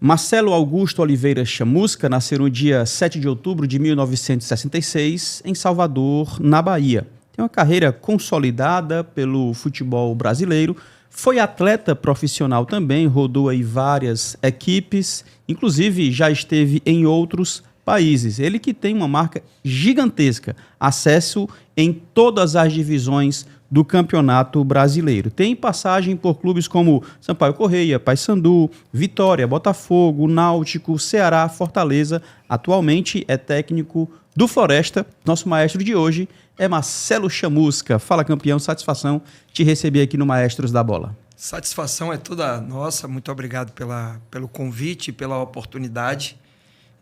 Marcelo Augusto Oliveira Chamusca nasceu no dia 7 de outubro de 1966, em Salvador, na Bahia. Tem uma carreira consolidada pelo futebol brasileiro, foi atleta profissional também, rodou aí várias equipes, inclusive já esteve em outros países. Ele que tem uma marca gigantesca, acesso em todas as divisões do Campeonato Brasileiro. Tem passagem por clubes como Sampaio Corrêa, Paysandu, Vitória, Botafogo, Náutico, Ceará, Fortaleza. Atualmente é técnico do Floresta. Nosso maestro de hoje é Marcelo Chamusca. Fala, campeão, satisfação te receber aqui no Maestros da Bola. Satisfação é toda nossa. Muito obrigado pelo convite, pela oportunidade.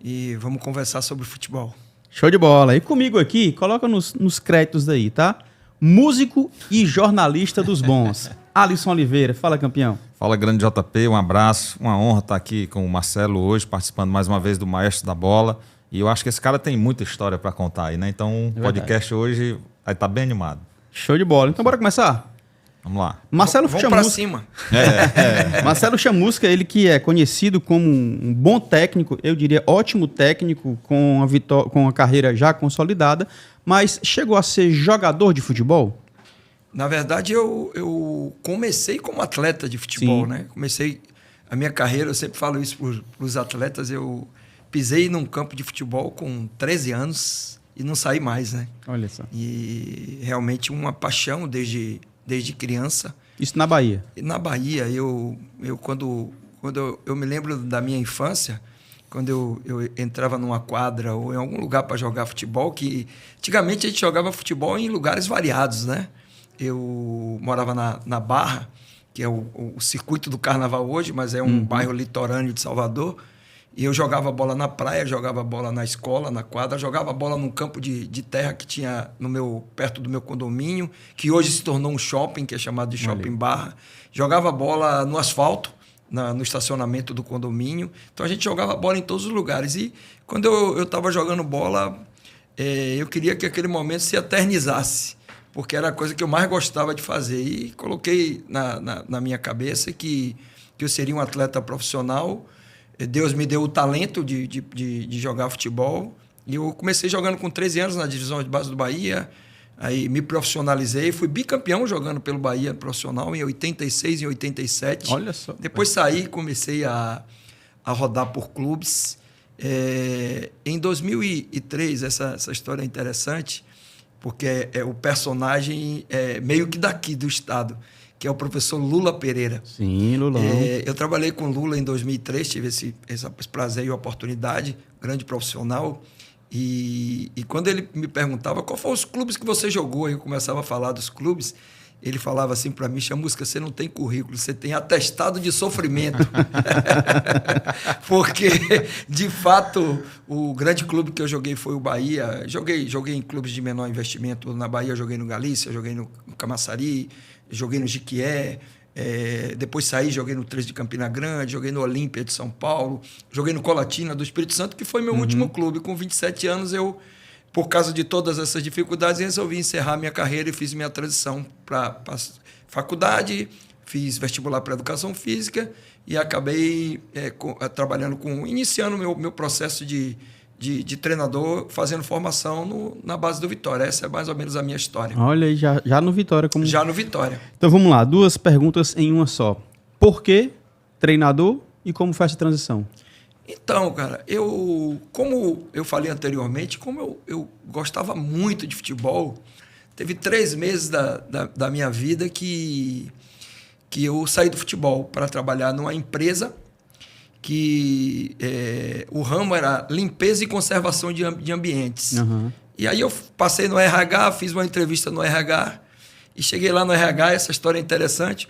E vamos conversar sobre futebol. Show de bola. E comigo aqui, coloca nos créditos aí, tá? Músico e jornalista dos bons. Alisson Oliveira, fala, campeão. Fala, grande JP, um abraço, uma honra estar aqui com o Marcelo hoje, participando mais uma vez do Maestro da Bola. E eu acho que esse cara tem muita história para contar aí, né? Então, o podcast hoje vai estar bem animado. Show de bola. Então, bora começar? Vamos lá. Marcelo Vamos Chamusca. pra cima. Marcelo Chamusca, ele que é conhecido como um bom técnico, eu diria ótimo técnico, com a carreira já consolidada, mas chegou a ser jogador de futebol? Na verdade, eu comecei como atleta de futebol, né? Comecei a minha carreira, eu sempre falo isso para os atletas, eu pisei num campo de futebol com 13 anos e não saí mais, né? Olha só. E realmente uma paixão desde criança. Isso na Bahia? Na Bahia, quando eu me lembro da minha infância, quando eu entrava numa quadra ou em algum lugar para jogar futebol, que antigamente a gente jogava futebol em lugares variados, né? Eu morava na Barra, que é o circuito do carnaval hoje, mas é um bairro litorâneo de Salvador. E eu jogava bola na praia, jogava bola na escola, na quadra, jogava bola num campo de terra que tinha perto do meu condomínio, que hoje se tornou um shopping, que é chamado de Shopping Barra. Jogava bola no asfalto, no estacionamento do condomínio. Então a gente jogava bola em todos os lugares. E quando eu estava jogando bola, eu queria que aquele momento se eternizasse, porque era a coisa que eu mais gostava de fazer. E coloquei na minha cabeça que eu seria um atleta profissional. Deus me deu o talento de jogar futebol. E eu comecei jogando com 13 anos na divisão de base do Bahia. Aí me profissionalizei. Fui bicampeão jogando pelo Bahia profissional em 86 e 87. Olha só. Depois saí e comecei a rodar por clubes. Em 2003, essa história é interessante, porque o personagem é meio que daqui do estado, que é o professor Lula Pereira. Sim, Lulão. Eu trabalhei com Lula em 2003, tive esse prazer e oportunidade, grande profissional. E quando ele me perguntava qual foram os clubes que você jogou, eu começava a falar dos clubes, ele falava assim para mim: Chamusca, você não tem currículo, você tem atestado de sofrimento. Porque, de fato, o grande clube que eu joguei foi o Bahia. Joguei em clubes de menor investimento. Na Bahia, joguei no Galícia, joguei no Camaçari, joguei no Jiquié. Depois saí, joguei no 13 de Campina Grande, joguei no Olímpia de São Paulo, joguei no Colatina do Espírito Santo, que foi meu último clube. Com 27 anos, por causa de todas essas dificuldades, resolvi encerrar minha carreira e fiz minha transição para faculdade, fiz vestibular para educação física e acabei trabalhando iniciando meu processo de treinador, fazendo formação na base do Vitória. Essa é mais ou menos a minha história. Olha aí, já no Vitória. Já no Vitória. Então vamos lá, 2 perguntas em uma só. Por que treinador e como foi essa transição? Então, cara, como eu falei anteriormente, como eu gostava muito de futebol, teve 3 meses da minha vida que eu saí do futebol para trabalhar numa empresa que o ramo era limpeza e conservação de ambientes. Uhum. E aí eu passei no RH, fiz uma entrevista no RH e cheguei lá no RH, essa história é interessante.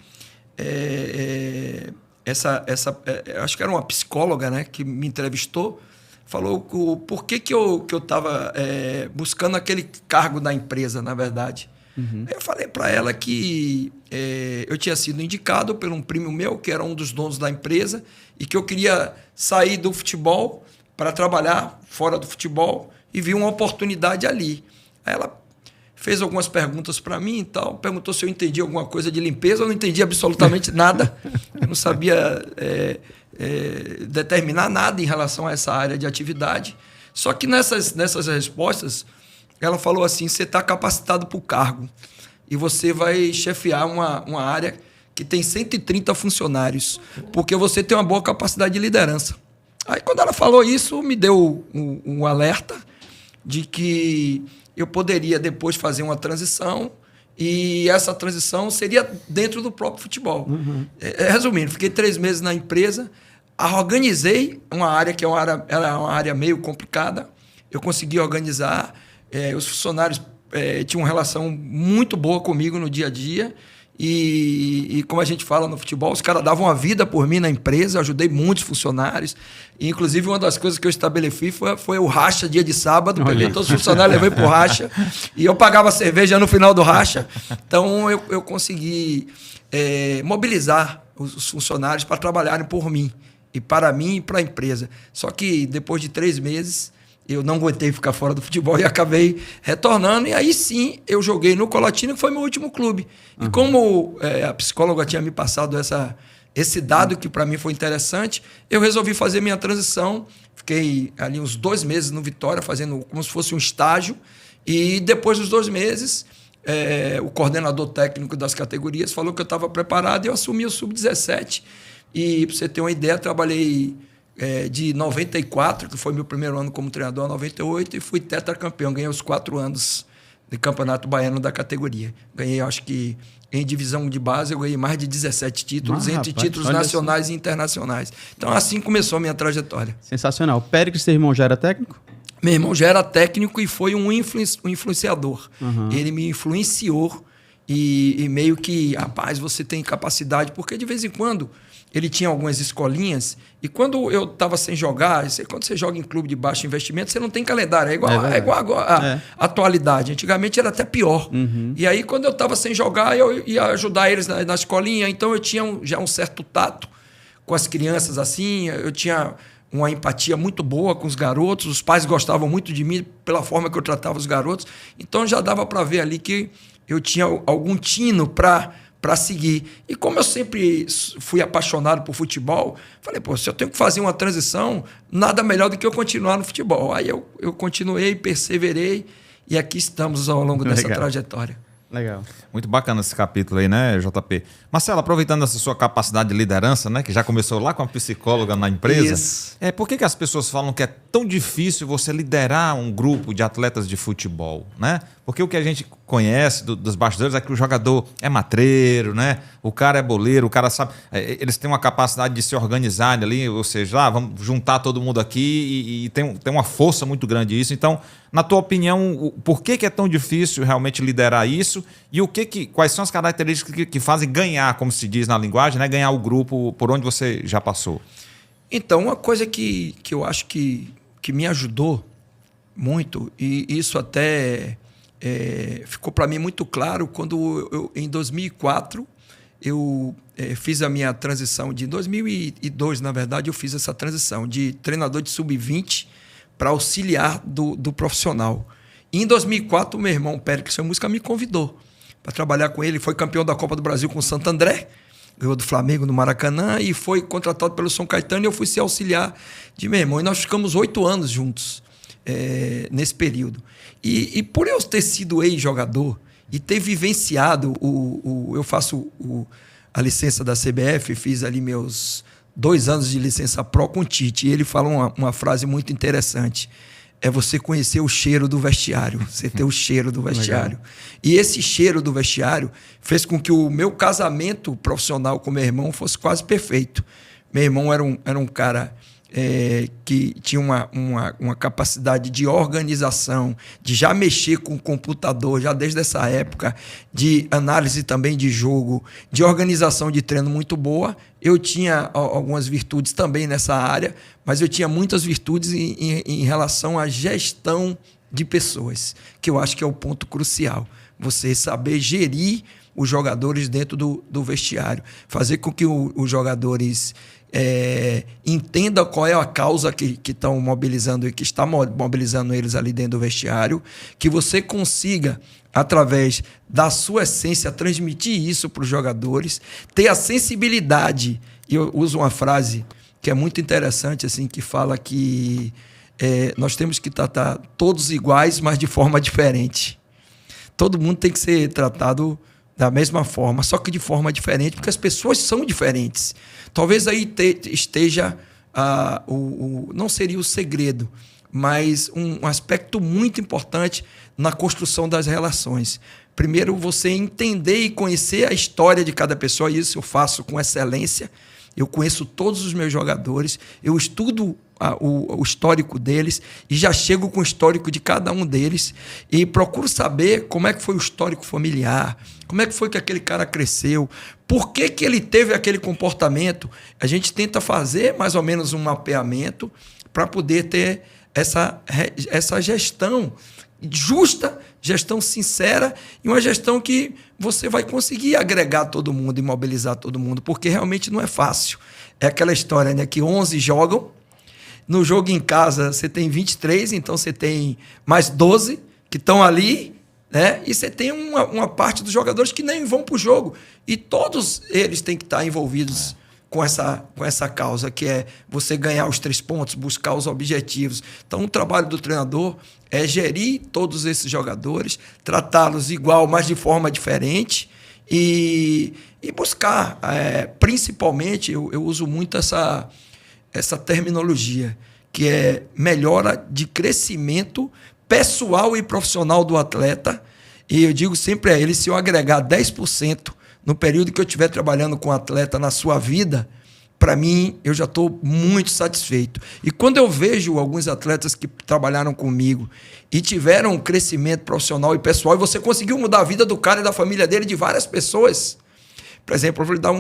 Acho que era uma psicóloga, né, que me entrevistou, falou por que eu estava buscando aquele cargo da empresa, na verdade. Uhum. Aí eu falei para ela que eu tinha sido indicado por um primo meu, que era um dos donos da empresa, e que eu queria sair do futebol para trabalhar fora do futebol e vi uma oportunidade ali. Aí ela fez algumas perguntas para mim e tal, perguntou se eu entendia alguma coisa de limpeza. Eu não entendi absolutamente nada. Eu não sabia determinar nada em relação a essa área de atividade. Só que nessas respostas, ela falou assim, você está capacitado para o cargo e você vai chefiar uma área que tem 130 funcionários, porque você tem uma boa capacidade de liderança. Aí, quando ela falou isso, me deu um alerta de que eu poderia depois fazer uma transição e essa transição seria dentro do próprio futebol. Resumindo, fiquei 3 meses na empresa, organizei uma área que era uma área meio complicada, eu consegui organizar, os funcionários tinham uma relação muito boa comigo no dia a dia e como a gente fala no futebol, os caras davam a vida por mim na empresa, eu ajudei muitos funcionários. E, inclusive, uma das coisas que eu estabeleci foi o racha dia de sábado. Peguei todos os funcionários, levei para o racha. E eu pagava cerveja no final do racha. Então, eu consegui mobilizar os funcionários para trabalharem por mim. E para a empresa. Só que, depois de 3 meses, eu não aguentei ficar fora do futebol e acabei retornando. E aí sim, eu joguei no Colatina, que foi meu último clube. E como a psicóloga tinha me passado esse dado que para mim foi interessante, eu resolvi fazer minha transição. Fiquei ali uns 2 meses no Vitória, fazendo como se fosse um estágio. E depois dos 2 meses, o coordenador técnico das categorias falou que eu estava preparado e eu assumi o Sub-17. E, para você ter uma ideia, trabalhei de 94, que foi meu primeiro ano como treinador, a 98, e fui tetracampeão. Ganhei os 4 anos de Campeonato Baiano da categoria. Ganhei, acho que, em divisão de base, eu ganhei mais de 17 títulos, entre títulos nacionais e internacionais. Então, assim começou a minha trajetória. Sensacional. Péricles, seu irmão já era técnico? Meu irmão já era técnico e foi um influenciador. Ele me influenciou e meio que, rapaz, você tem capacidade, porque de vez em quando ele tinha algumas escolinhas e quando eu estava sem jogar, quando você joga em clube de baixo investimento, você não tem calendário, é igual agora, a atualidade. Antigamente era até pior. E aí, quando eu estava sem jogar, eu ia ajudar eles na escolinha, então eu tinha já um certo tato com as crianças assim, eu tinha uma empatia muito boa com os garotos, os pais gostavam muito de mim pela forma que eu tratava os garotos, então já dava para ver ali que eu tinha algum tino para seguir. E como eu sempre fui apaixonado por futebol, falei, se eu tenho que fazer uma transição, nada melhor do que eu continuar no futebol. Aí eu continuei, perseverei, e aqui estamos ao longo dessa trajetória. Legal. Muito bacana esse capítulo aí, né, JP? Marcelo, aproveitando essa sua capacidade de liderança, né, que já começou lá com a psicóloga na empresa, Isso. Por que as pessoas falam que é tão difícil você liderar um grupo de atletas de futebol, né? Porque o que a gente conhece dos bastidores é que o jogador é matreiro, né? O cara é boleiro, o cara sabe... Eles têm uma capacidade de se organizar ali, ou seja, vamos juntar todo mundo aqui e tem uma força muito grande isso. Então, na tua opinião, por que é tão difícil realmente liderar isso? E quais são as características que fazem ganhar, como se diz na linguagem, né? Ganhar o grupo por onde você já passou? Então, uma coisa que eu acho que me ajudou muito, e isso até ficou para mim muito claro quando em 2004 eu fiz a minha transição de 2002, na verdade, eu fiz essa transição de treinador de sub-20 para auxiliar do profissional. E em 2004, meu irmão Péricles Chamusca me convidou para trabalhar com ele. Foi campeão da Copa do Brasil com o Santo André, ganhou do Flamengo no Maracanã e foi contratado pelo São Caetano e eu fui ser auxiliar de meu irmão. E nós ficamos 8 anos juntos nesse período. E por eu ter sido ex-jogador e ter vivenciado, eu faço a licença da CBF, fiz ali meus 2 anos de licença pró com o Tite, e ele fala uma frase muito interessante. É você conhecer o cheiro do vestiário, você ter o cheiro do vestiário. Legal. E esse cheiro do vestiário fez com que o meu casamento profissional com meu irmão fosse quase perfeito. Meu irmão era um cara que tinha uma capacidade de organização, de já mexer com o computador, já desde essa época, de análise também de jogo, de organização de treino muito boa. Eu tinha algumas virtudes também nessa área, mas eu tinha muitas virtudes em relação à gestão de pessoas, que eu acho que é o ponto crucial. Você saber gerir os jogadores dentro do vestiário, fazer com que os jogadores entendam qual é a causa que estão mobilizando e que está mobilizando eles ali dentro do vestiário, que você consiga, através da sua essência, transmitir isso para os jogadores, ter a sensibilidade, e eu uso uma frase que é muito interessante, assim, que fala que nós temos que tratar todos iguais, mas de forma diferente. Todo mundo tem que ser tratado da mesma forma, só que de forma diferente, porque as pessoas são diferentes. Talvez aí esteja, não seria o segredo, mas um aspecto muito importante na construção das relações. Primeiro, você entender e conhecer a história de cada pessoa, e isso eu faço com excelência. Eu conheço todos os meus jogadores, eu estudo o histórico deles e já chego com o histórico de cada um deles e procuro saber como é que foi o histórico familiar, como é que foi que aquele cara cresceu, por que que ele teve aquele comportamento. A gente tenta fazer mais ou menos um mapeamento para poder ter essa gestão justa, gestão sincera e uma gestão que você vai conseguir agregar todo mundo e mobilizar todo mundo, porque realmente não é fácil. É aquela história, né, que 11 jogam, no jogo em casa você tem 23, então você tem mais 12 que estão ali, né, e você tem uma parte dos jogadores que nem vão para o jogo. E todos eles têm que estar envolvidos com essa causa, que é você ganhar os 3 pontos, buscar os objetivos. Então, o trabalho do treinador é gerir todos esses jogadores, tratá-los igual, mas de forma diferente, e buscar, principalmente, eu uso muito essa terminologia, que é melhora de crescimento pessoal e profissional do atleta. E eu digo sempre a ele, se eu agregar 10% no período que eu estiver trabalhando com o atleta na sua vida, para mim, eu já estou muito satisfeito. E quando eu vejo alguns atletas que trabalharam comigo e tiveram um crescimento profissional e pessoal, e você conseguiu mudar a vida do cara e da família dele, de várias pessoas. Por exemplo, eu vou lhe dar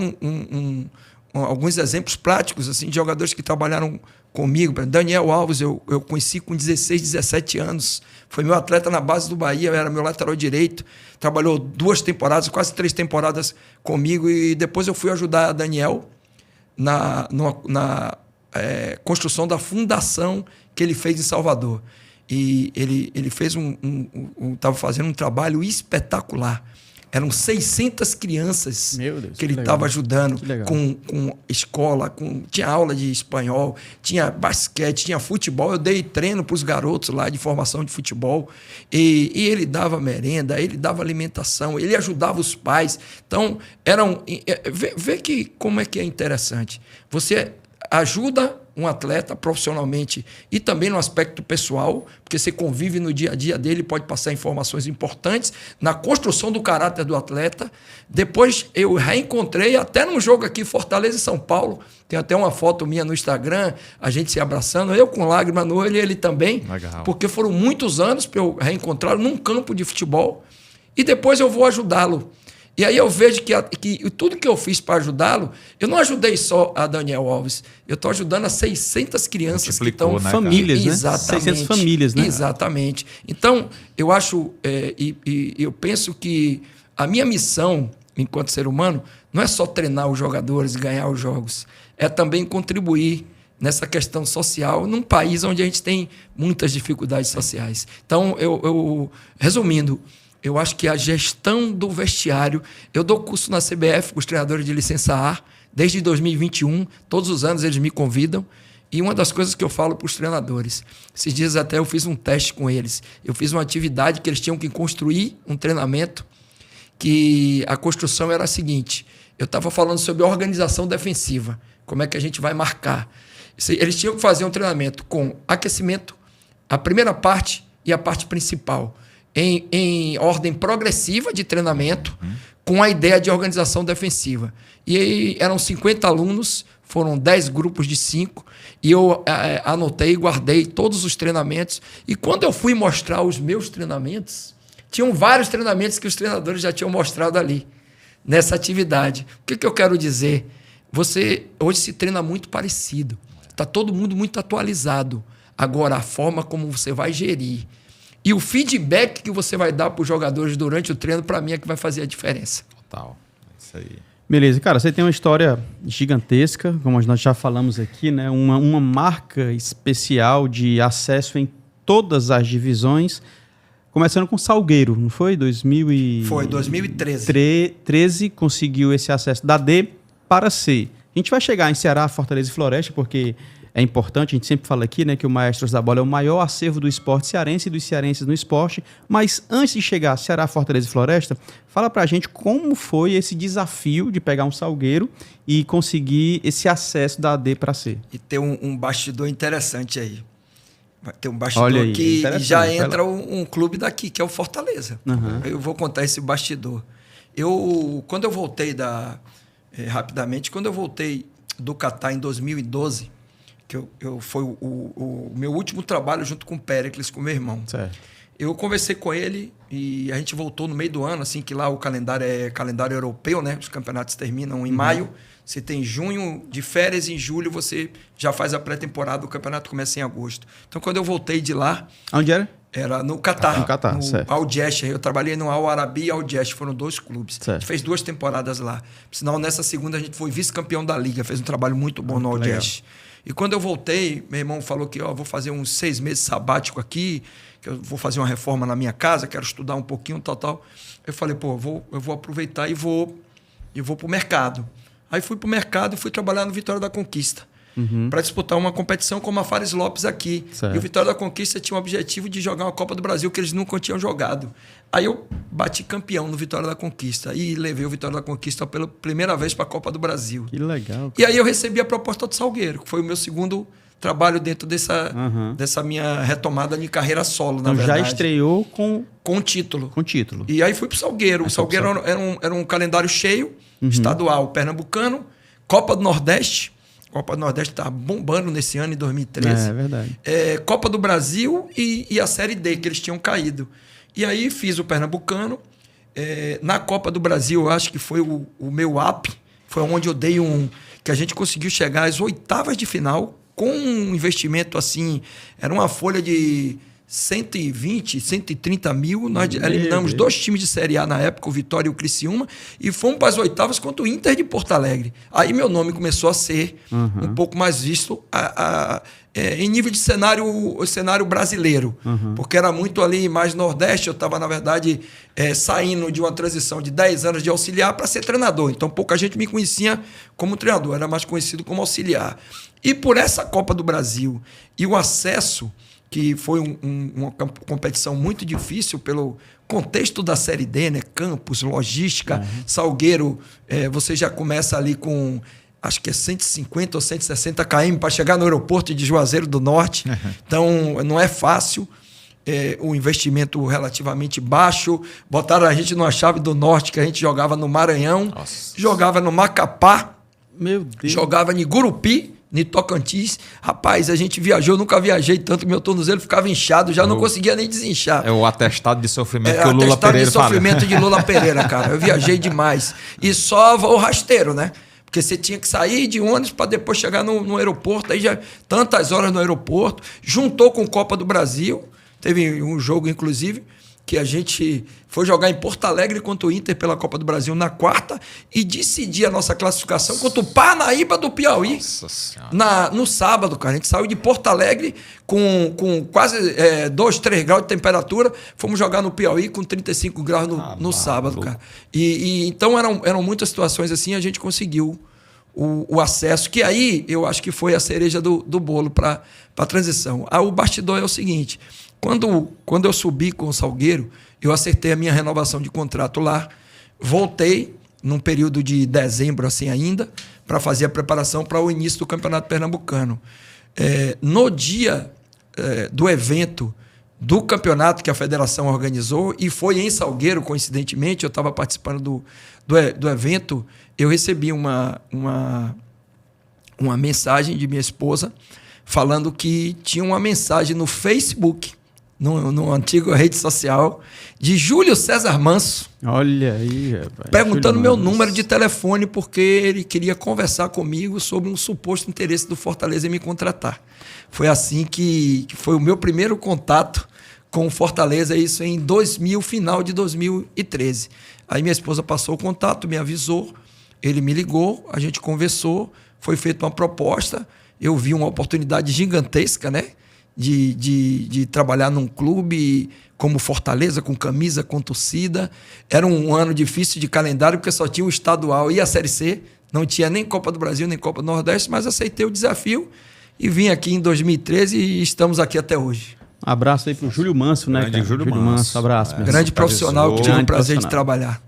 alguns exemplos práticos assim, de jogadores que trabalharam comigo. Daniel Alves, eu conheci com 16, 17 anos. Foi meu atleta na base do Bahia, era meu lateral direito. Trabalhou 2 temporadas, quase 3 temporadas comigo. E depois eu fui ajudar a Daniel na construção da fundação que ele fez em Salvador. E ele fez estava fazendo um trabalho espetacular. Eram 600 crianças que ele estava ajudando com escola, tinha aula de espanhol, tinha basquete, tinha futebol. Eu dei treino para os garotos lá de formação de futebol. E ele dava merenda, ele dava alimentação, ele ajudava os pais. Então, vê que como é que é interessante. Você ajuda um atleta profissionalmente e também no aspecto pessoal, porque você convive no dia a dia dele, pode passar informações importantes na construção do caráter do atleta. Depois eu reencontrei até num jogo aqui, Fortaleza e São Paulo, tem até uma foto minha no Instagram, a gente se abraçando, eu com lágrima no olho e ele também. Legal. Porque foram muitos anos para eu reencontrá-lo num campo de futebol e depois eu vou ajudá-lo. E aí eu vejo que tudo que eu fiz para ajudá-lo, eu não ajudei só a Daniel Alves, eu estou ajudando as 600 crianças que estão... Né, famílias, né? Exatamente. 600 famílias, né? Exatamente. Então, eu acho, eu penso que a minha missão, enquanto ser humano, não é só treinar os jogadores e ganhar os jogos, é também contribuir nessa questão social num país onde a gente tem muitas dificuldades sociais. Então, resumindo, eu acho que a gestão do vestiário... Eu dou curso na CBF para os treinadores de licença A, desde 2021. Todos os anos eles me convidam. E uma das coisas que eu falo para os treinadores... Esses dias até eu fiz um teste com eles. Eu fiz uma atividade que eles tinham que construir um treinamento, que a construção era a seguinte. Eu estava falando sobre a organização defensiva. Como é que a gente vai marcar. Eles tinham que fazer um treinamento com aquecimento, a primeira parte e a parte principal. Em ordem progressiva de treinamento, com a ideia de organização defensiva. E aí eram 50 alunos, foram 10 grupos de 5, e eu anotei, guardei todos os treinamentos. E quando eu fui mostrar os meus treinamentos, tinham vários treinamentos que os treinadores já tinham mostrado ali, nessa atividade. O que eu quero dizer? Hoje se treina muito parecido. Está todo mundo muito atualizado. Agora, a forma como você vai gerir e o feedback que você vai dar para os jogadores durante o treino, para mim, é que vai fazer a diferença. Total. É isso aí. Beleza. Cara, você tem uma história gigantesca, como nós já falamos aqui, né? Uma marca especial de acesso em todas as divisões, começando com Salgueiro, não foi? Foi, 2013. 13 conseguiu esse acesso da D para C. A gente vai chegar em Ceará, Fortaleza e Floresta, porque é importante, a gente sempre fala aqui, né, que o Maestros da Bola é o maior acervo do esporte cearense e dos cearenses no esporte. Mas antes de chegar a Ceará, Fortaleza e Floresta, fala pra gente como foi esse desafio de pegar um Salgueiro e conseguir esse acesso da D para C. E ter um bastidor interessante aí. Vai ter um bastidor Olha aí, que já entra lá. um clube daqui, que é o Fortaleza. Uhum. Eu vou contar esse bastidor. Quando eu voltei rapidamente, quando eu voltei do Catar em 2012, que foi o meu último trabalho junto com o Péricles, com meu irmão. Certo. Eu conversei com ele e a gente voltou no meio do ano, assim, que lá o calendário é calendário europeu, né? Os campeonatos terminam em maio. Você tem junho de férias, em julho você já faz a pré-temporada, o campeonato começa em agosto. Então, quando eu voltei de lá... Onde era? Era no Catar. No Catar, certo. Al Jazz. Eu trabalhei no Al Arabi e Al Jazz. Foram 2 clubes. Certo. A gente fez 2 temporadas lá. Sinal, nessa segunda a gente foi vice-campeão da Liga. Fez um trabalho muito bom no Al Jazz. E quando eu voltei, meu irmão falou que vou fazer uns 6 meses sabático aqui, que eu vou fazer uma reforma na minha casa, quero estudar um pouquinho, tal. Eu falei, eu vou aproveitar e vou pro mercado. Aí fui pro mercado e fui trabalhar no Vitória da Conquista. Para disputar uma competição como a Fares Lopes aqui. Certo. E o Vitória da Conquista tinha o objetivo de jogar uma Copa do Brasil que eles nunca tinham jogado. Aí eu bati campeão no Vitória da Conquista e levei o Vitória da Conquista pela primeira vez para a Copa do Brasil. Que legal. E aí eu recebi a proposta do Salgueiro, que foi o meu segundo trabalho dentro dessa minha retomada de carreira solo, Então na verdade. já estreou com título. Com título. E aí fui pro Salgueiro. O Salgueiro era um calendário cheio, estadual, pernambucano, Copa do Nordeste. Copa do Nordeste estava bombando nesse ano, em 2013. É verdade. Copa do Brasil e a Série D, que eles tinham caído. E aí fiz o pernambucano. Na Copa do Brasil, eu acho que foi o meu ápice. Foi onde eu dei que a gente conseguiu chegar às oitavas de final com um investimento assim. Era uma folha de 120, 130 mil. Nós eliminamos 2 times de Série A na época, o Vitória e o Criciúma, e fomos para as oitavas contra o Inter de Porto Alegre. Aí meu nome começou a ser um pouco mais visto em nível de cenário brasileiro, porque era muito ali mais Nordeste. Eu estava, na verdade, saindo de uma transição de 10 anos de auxiliar para ser treinador. Então pouca gente me conhecia como treinador, era mais conhecido como auxiliar. E por essa Copa do Brasil e o acesso, que foi uma competição muito difícil pelo contexto da Série D, né? Campos, logística, Salgueiro, você já começa ali com, acho que é 150 ou 160 km para chegar no aeroporto de Juazeiro do Norte. Então, não é fácil. Um investimento relativamente baixo. Botaram a gente numa chave do Norte, que a gente jogava no Maranhão, jogava no Macapá, Meu Deus. jogava em Gurupi, em Tocantins. Rapaz, a gente viajou, nunca viajei tanto que meu tornozelo ficava inchado, já não conseguia nem desinchar. É o atestado de sofrimento que o Lula atestado Pereira de sofrimento de Lula Pereira, cara. Eu viajei demais. E só voo rasteiro, né? Porque você tinha que sair de ônibus para depois chegar no aeroporto. Aí já tantas horas no aeroporto. Juntou com Copa do Brasil. Teve um jogo, inclusive, que a gente foi jogar em Porto Alegre contra o Inter pela Copa do Brasil na quarta e decidir a nossa classificação contra o Parnaíba do Piauí. Nossa Senhora. No sábado, cara. A gente saiu de Porto Alegre com quase 2, 3 graus de temperatura. Fomos jogar no Piauí com 35 graus no sábado, cara. E então eram muitas situações assim, a gente conseguiu o acesso, que aí eu acho que foi a cereja do bolo para a transição. O bastidor é o seguinte: quando eu subi com o Salgueiro, eu acertei a minha renovação de contrato lá, voltei num período de dezembro assim ainda, para fazer a preparação para o início do Campeonato Pernambucano. No dia do evento do campeonato que a federação organizou, e foi em Salgueiro, coincidentemente, eu estava participando do evento, eu recebi uma mensagem de minha esposa falando que tinha uma mensagem no Facebook, no antigo rede social, de Júlio César Manso. Olha aí, rapaz. Perguntando meu número de telefone, porque ele queria conversar comigo sobre um suposto interesse do Fortaleza em me contratar. Foi assim que foi o meu primeiro contato com o Fortaleza, isso em final de 2013. Aí minha esposa passou o contato, me avisou, ele me ligou, a gente conversou, foi feita uma proposta, eu vi uma oportunidade gigantesca, né? De trabalhar num clube como Fortaleza, com camisa, com torcida. Era um ano difícil de calendário, porque só tinha o estadual e a Série C. Não tinha nem Copa do Brasil, nem Copa do Nordeste, mas aceitei o desafio e vim aqui em 2013 e estamos aqui até hoje. Abraço aí pro Júlio Manso, né, Grande cara? Júlio Manso. Abraço. meu Grande irmão. profissional que tive o Grande prazer de profissional. trabalhar.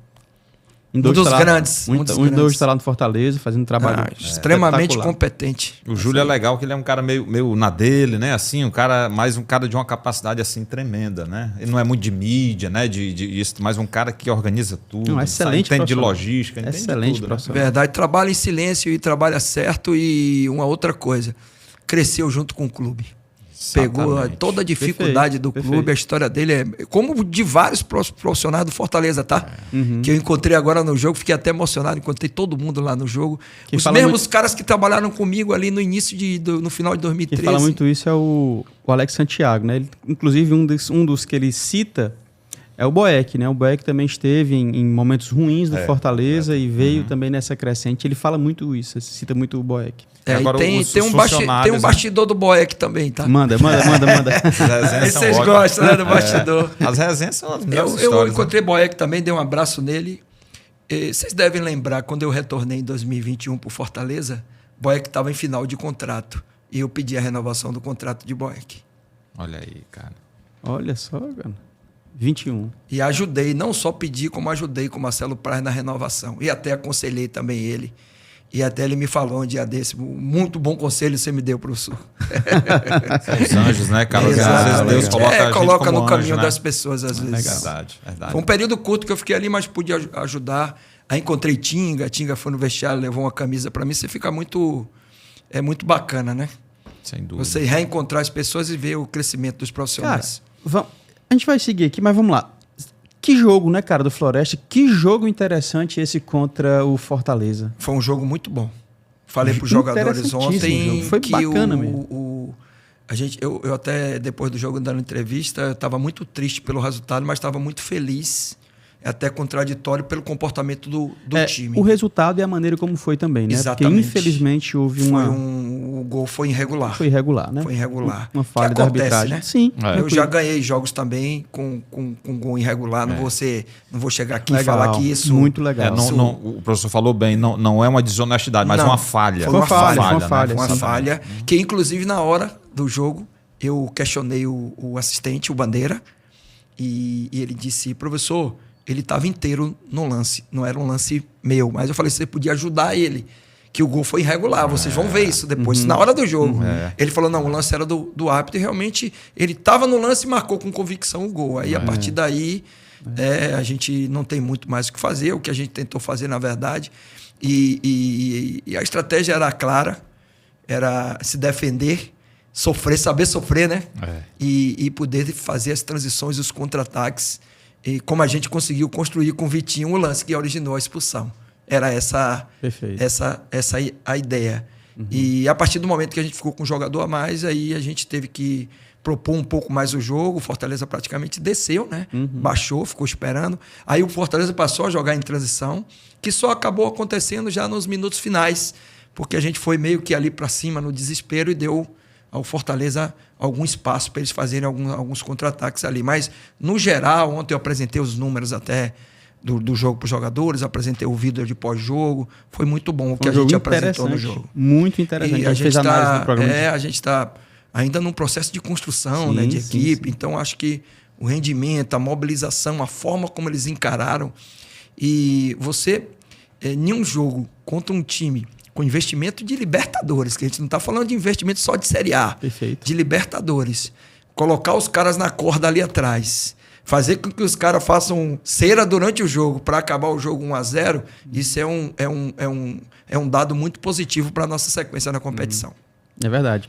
Um dos tá lá- grandes, um dos Um grandes. dois está lá no Fortaleza, fazendo um trabalho Extremamente espetacular. competente. O Júlio é legal, que ele é um cara meio na dele, né? Assim, um cara de uma capacidade assim tremenda, né? Ele não é muito de mídia, né? Mas um cara que organiza tudo, Não, excelente entende de profissional. logística, entende de Excelente tudo, né? profissional. Verdade, trabalha em silêncio e trabalha certo. E uma outra coisa, cresceu junto com o clube. Pegou Exatamente. toda a dificuldade do clube, a história dele é como de vários profissionais do Fortaleza, tá? Que eu encontrei agora no jogo, fiquei até emocionado, encontrei todo mundo lá no jogo. Quem Os fala mesmos muito- caras que trabalharam comigo ali no início, no final de Quem 2013. fala muito isso é o Alex Santiago, né? Ele, inclusive, um dos que ele cita é o Boeck, né? O Boeck também esteve em momentos ruins do Fortaleza e veio também nessa crescente. Ele fala muito isso, cita muito o Boeck. É, Agora, e os tem um funcionários, né? bastidor do Boeck também, tá? Manda. As resenhas Aí são vocês ótimas. gostam, né, do bastidor. As resenhas são as melhores Eu histórias. encontrei Boeck também, dei um abraço nele. Vocês devem lembrar, quando eu retornei em 2021 para Fortaleza, Boeck estava em final de contrato. E eu pedi a renovação do contrato de Boeck. Olha aí, cara. Olha só, cara. 21. E ajudei, não só pedi, como ajudei com o Marcelo Praz na renovação. E até aconselhei também ele. E até ele me falou um dia desse, muito bom conselho você me deu, professor. São os anjos, né, cara? Às Exato, vezes Deus legal. coloca a gente coloca como no caminho anjo, né? das pessoas, às vezes. Verdade, verdade. Foi um período curto que eu fiquei ali, mas pude ajudar. Aí encontrei Tinga foi no vestiário, levou uma camisa para mim. Você fica muito... É muito bacana, né? Sem dúvida. Você reencontrar as pessoas e ver o crescimento dos Cara, profissionais. a gente vai seguir aqui, mas vamos lá. Que jogo, né, cara, do Floresta? Que jogo interessante esse contra o Fortaleza. Foi um jogo muito bom. Falei para os jogadores Interessantíssimo ontem jogo. Foi que bacana mesmo. eu até, depois do jogo, dando entrevista, eu estava muito triste pelo resultado, mas estava muito feliz, até contraditório, pelo comportamento do time. O resultado e a maneira como foi também, né? Exatamente. Porque infelizmente houve O gol foi irregular. Foi irregular, né? Foi irregular. Uma falha Que da acontece, arbitragem. né? Sim. É. Eu já ganhei jogos também com gol irregular. Não vou chegar aqui e falar que isso... Muito legal. O professor falou bem, não é uma desonestidade, mas Não. uma falha. Foi uma falha, foi uma né? falha. Foi uma Sim. falha. Que, inclusive, na hora do jogo, eu questionei o assistente, o Bandeira, e ele disse, professor, ele estava inteiro no lance. Não era um lance meu, mas eu falei, você podia ajudar ele, que o gol foi irregular, vocês vão ver isso depois, na hora do jogo. Ele falou, não, o lance era do árbitro, e realmente ele estava no lance e marcou com convicção o gol. Aí, a partir daí, a gente não tem muito mais o que fazer, o que a gente tentou fazer, na verdade. E a estratégia era clara, era se defender, saber sofrer, né? E poder fazer as transições, os contra-ataques, e como a gente conseguiu construir com o Vitinho o lance que originou a expulsão. Era essa a ideia. E a partir do momento que a gente ficou com um jogador a mais, aí a gente teve que propor um pouco mais o jogo. O Fortaleza praticamente desceu, né? Baixou, ficou esperando. Aí o Fortaleza passou a jogar em transição, que só acabou acontecendo já nos minutos finais, porque a gente foi meio que ali para cima no desespero e deu ao Fortaleza algum espaço para eles fazerem alguns contra-ataques ali. Mas, no geral, ontem eu apresentei os números até do jogo para os jogadores, apresentei o vídeo de pós-jogo. Foi muito bom o que a gente apresentou no jogo. Muito interessante. E a gente fez análise no programa. a gente está ainda num processo de construção, Sim, né, de sim, equipe. sim. Então, acho que o rendimento, a mobilização, a forma como eles encararam. E você, em um jogo contra um time com investimento de Libertadores, que a gente não está falando de investimento só de Série A, Perfeito. de Libertadores, colocar os caras na corda ali atrás, fazer com que os caras façam cera durante o jogo para acabar o jogo 1-0, isso é um dado muito positivo para a nossa sequência na competição. É verdade.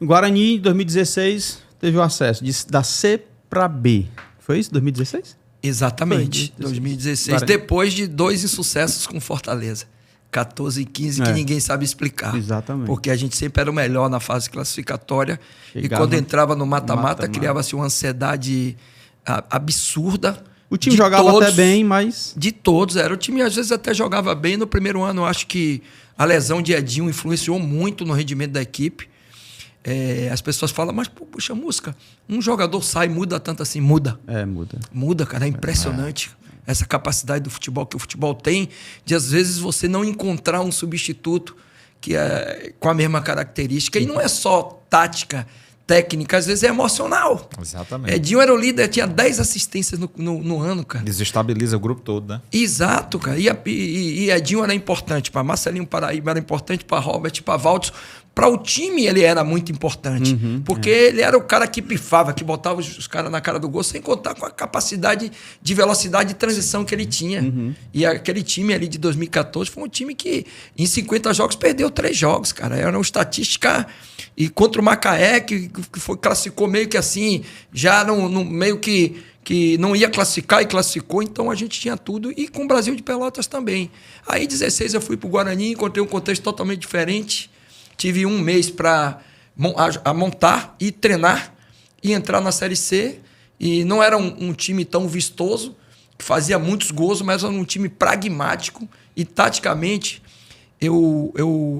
O Guarani, em 2016, teve o acesso da C para B. Foi isso, 2016? Exatamente, Foi, 2016. Guarani. Depois de 2 insucessos com Fortaleza. 14 e 15, que ninguém sabe explicar. Exatamente. Porque a gente sempre era o melhor na fase classificatória. Chegava e quando entrava no mata-mata, mata-mata. criava-se uma ansiedade absurda. O time de jogava todos, até bem, mas... De todos. O time às vezes até jogava bem. No primeiro ano, eu acho que a lesão de Edinho influenciou muito no rendimento da equipe. As pessoas falam, mas puxa, música, um jogador sai, muda tanto assim? Muda. Muda. Muda, cara, é impressionante. essa capacidade do futebol que o futebol tem, de às vezes você não encontrar um substituto que é com a mesma característica. E não é só tática, técnica, às vezes é emocional. Exatamente. Edinho era o líder, tinha 10 assistências no ano, cara. Desestabiliza o grupo todo, né? Exato, cara. E Edinho era importante para Marcelinho Paraíba, era importante para Robert, para Valdes. Para o time ele era muito importante, porque ele era o cara que pifava, que botava os caras na cara do gol, sem contar com a capacidade de velocidade de transição que ele tinha. E aquele time ali de 2014 foi um time que em 50 jogos perdeu 3 jogos, cara. Era uma estatística... E contra o Macaé, que classificou meio que assim, já no meio que não ia classificar e classificou, então a gente tinha tudo. E com o Brasil de Pelotas também. Aí, em 16, eu fui para o Guarani, encontrei um contexto totalmente diferente. Tive um mês para montar e treinar e entrar na Série C. E não era um time tão vistoso, que fazia muitos gols, mas era um time pragmático e taticamente...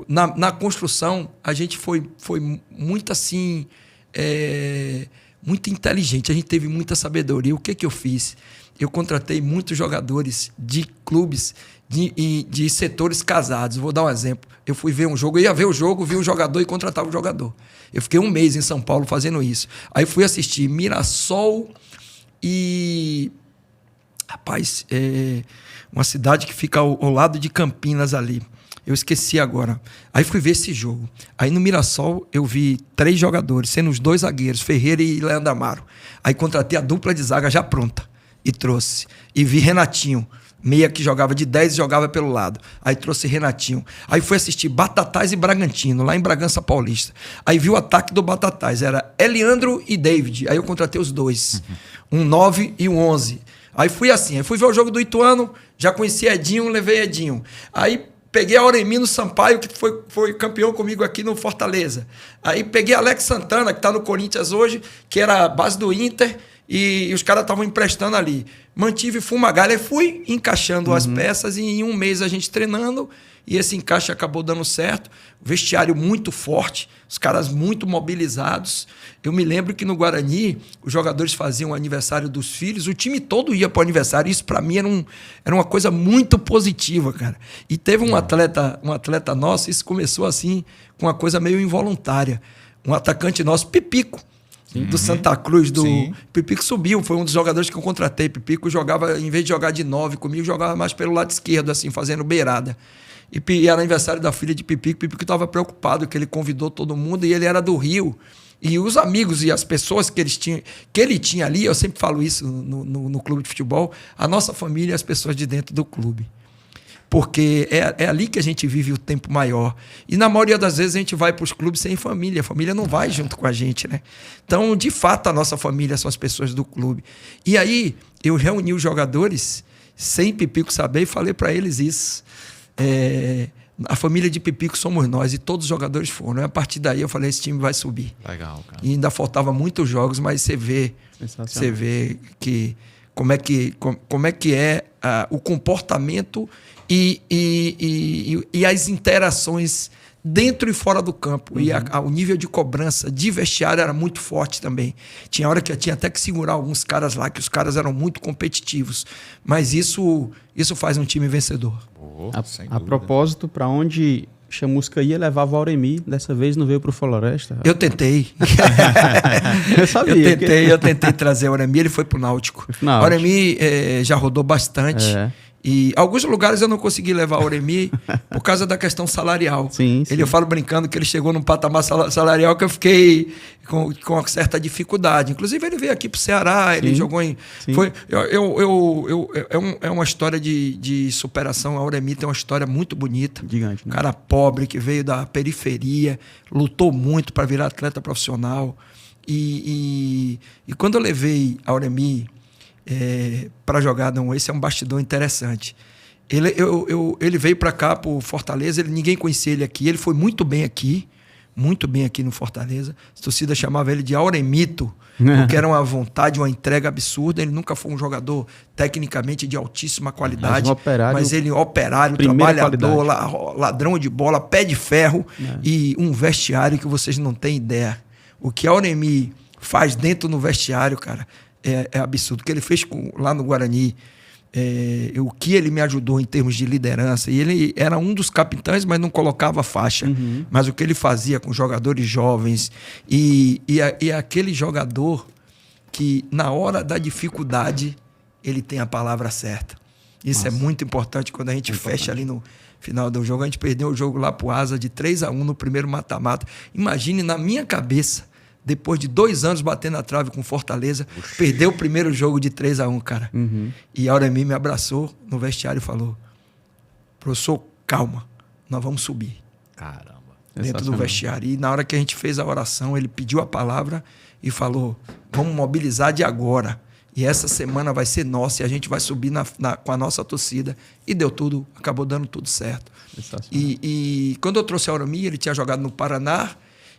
Na construção, a gente foi muito assim, muito inteligente, a gente teve muita sabedoria. O que eu fiz? Eu contratei muitos jogadores de clubes, de setores casados. Vou dar um exemplo. Eu fui ver um jogo, eu ia ver o jogo, vi um jogador e contratava o jogador. Eu fiquei um mês em São Paulo fazendo isso. Aí fui assistir Mirassol e... Rapaz, uma cidade que fica ao lado de Campinas ali. Eu esqueci agora. Aí fui ver esse jogo. Aí no Mirassol eu vi 3 jogadores, sendo os 2 zagueiros, Ferreira e Leandro Amaro. Aí contratei a dupla de zaga já pronta e trouxe. E vi Renatinho, meia que jogava de 10 e jogava pelo lado. Aí trouxe Renatinho. Aí fui assistir Batatais e Bragantino, lá em Bragança Paulista. Aí vi o ataque do Batatais, era Eliandro e David. Aí eu contratei os 2, um 9 e um 11. Aí fui assim, aí fui ver o jogo do Ituano, já conheci Edinho, levei Edinho. Aí peguei Auremino Sampaio, que foi campeão comigo aqui no Fortaleza. Aí peguei Alex Santana, que está no Corinthians hoje, que era a base do Inter, e os caras estavam emprestando ali. Mantive Fumagalli, e fui encaixando as peças, e em um mês a gente treinando, e esse encaixe acabou dando certo. Vestiário muito forte, os caras muito mobilizados. Eu me lembro que no Guarani, os jogadores faziam o aniversário dos filhos, o time todo ia para o aniversário. Isso, para mim, era uma coisa muito positiva, cara. E teve um atleta nosso, isso começou assim, com uma coisa meio involuntária. Um atacante nosso, Pipico, do Santa Cruz. Pipico subiu, foi um dos jogadores que eu contratei. Pipico jogava, em vez de jogar de 9 comigo, jogava mais pelo lado esquerdo, assim, fazendo beirada. E era aniversário da filha de Pipico. Pipico estava preocupado, que ele convidou todo mundo, e ele era do Rio. E os amigos e as pessoas que ele tinha ali, eu sempre falo isso no clube de futebol, a nossa família e as pessoas de dentro do clube. Porque é ali que a gente vive o tempo maior. E na maioria das vezes a gente vai para os clubes sem família. A família não vai junto com a gente, né? Então, de fato, a nossa família são as pessoas do clube. E aí, eu reuni os jogadores, sem Pipico saber, e falei para eles isso. A família de Pipico somos nós, e todos os jogadores foram. E a partir daí eu falei, esse time vai subir. Legal, cara. E ainda faltavam muitos jogos, mas você vê que como é que é o comportamento e as interações dentro e fora do campo. E o nível de cobrança de vestiário era muito forte também. Tinha hora que eu tinha até que segurar alguns caras lá, que os caras eram muito competitivos. Mas isso faz um time vencedor. A propósito, para onde Chamusca ia, levava o Auremi. Dessa vez não veio para o Floresta. Eu tentei. Eu sabia. Eu tentei trazer o Auremi, ele foi para o Náutico. O Auremi já rodou bastante. E alguns lugares eu não consegui levar o Auremi por causa da questão salarial. Sim. Eu falo brincando que ele chegou num patamar salarial que eu fiquei com uma certa dificuldade. Inclusive, ele veio aqui para o Ceará, ele jogou em... É uma história de superação. A Auremi tem uma história muito bonita. Gigante, né? Um cara pobre que veio da periferia, lutou muito para virar atleta profissional. E quando eu levei a Auremi para jogar, esse é um bastidor interessante. Ele veio para cá, para o Fortaleza, ninguém conhecia ele aqui, ele foi muito bem aqui no Fortaleza. A torcida chamava ele de Auremito, porque era uma vontade, uma entrega absurda. Ele nunca foi um jogador tecnicamente de altíssima qualidade, mas ele operário, trabalhador, ladrão de bola, pé de ferro e um vestiário que vocês não têm ideia. O que a Auremi faz dentro no vestiário, cara, é absurdo. O que ele fez lá no Guarani, o que ele me ajudou em termos de liderança. E ele era um dos capitães, mas não colocava faixa. Mas o que ele fazia com jogadores jovens e aquele jogador que, na hora da dificuldade, ele tem a palavra certa. Isso é muito importante quando a gente fecha ali no final do jogo. A gente perdeu o jogo lá pro Asa de 3-1 no primeiro mata-mata. Imagine, na minha cabeça, depois de 2 anos batendo na trave com Fortaleza, perdeu o primeiro jogo de 3-1, cara. E a Auremir me abraçou no vestiário e falou: professor, calma, nós vamos subir. Caramba. Dentro do vestiário. E na hora que a gente fez a oração, ele pediu a palavra e falou: vamos mobilizar de agora. E essa semana vai ser nossa e a gente vai subir com a nossa torcida. E deu tudo, acabou dando tudo certo. E quando eu trouxe a Auremir, ele tinha jogado no Paraná.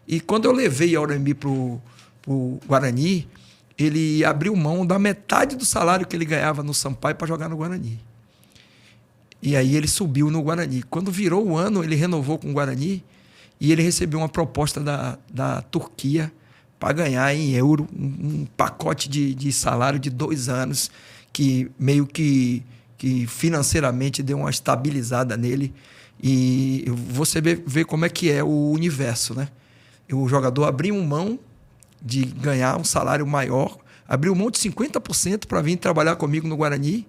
E quando eu levei a Auremir pro Guarani, ele abriu mão da metade do salário que ele ganhava no Sampaio para jogar no Guarani. E aí ele subiu no Guarani. Quando virou o ano, ele renovou com o Guarani e ele recebeu uma proposta da Turquia para ganhar em euro um pacote de salário de 2 anos, que meio que financeiramente deu uma estabilizada nele. E você vê como é que é o universo, né? O jogador abriu mão de ganhar um salário maior, abriu mão de 50% para vir trabalhar comigo no Guarani.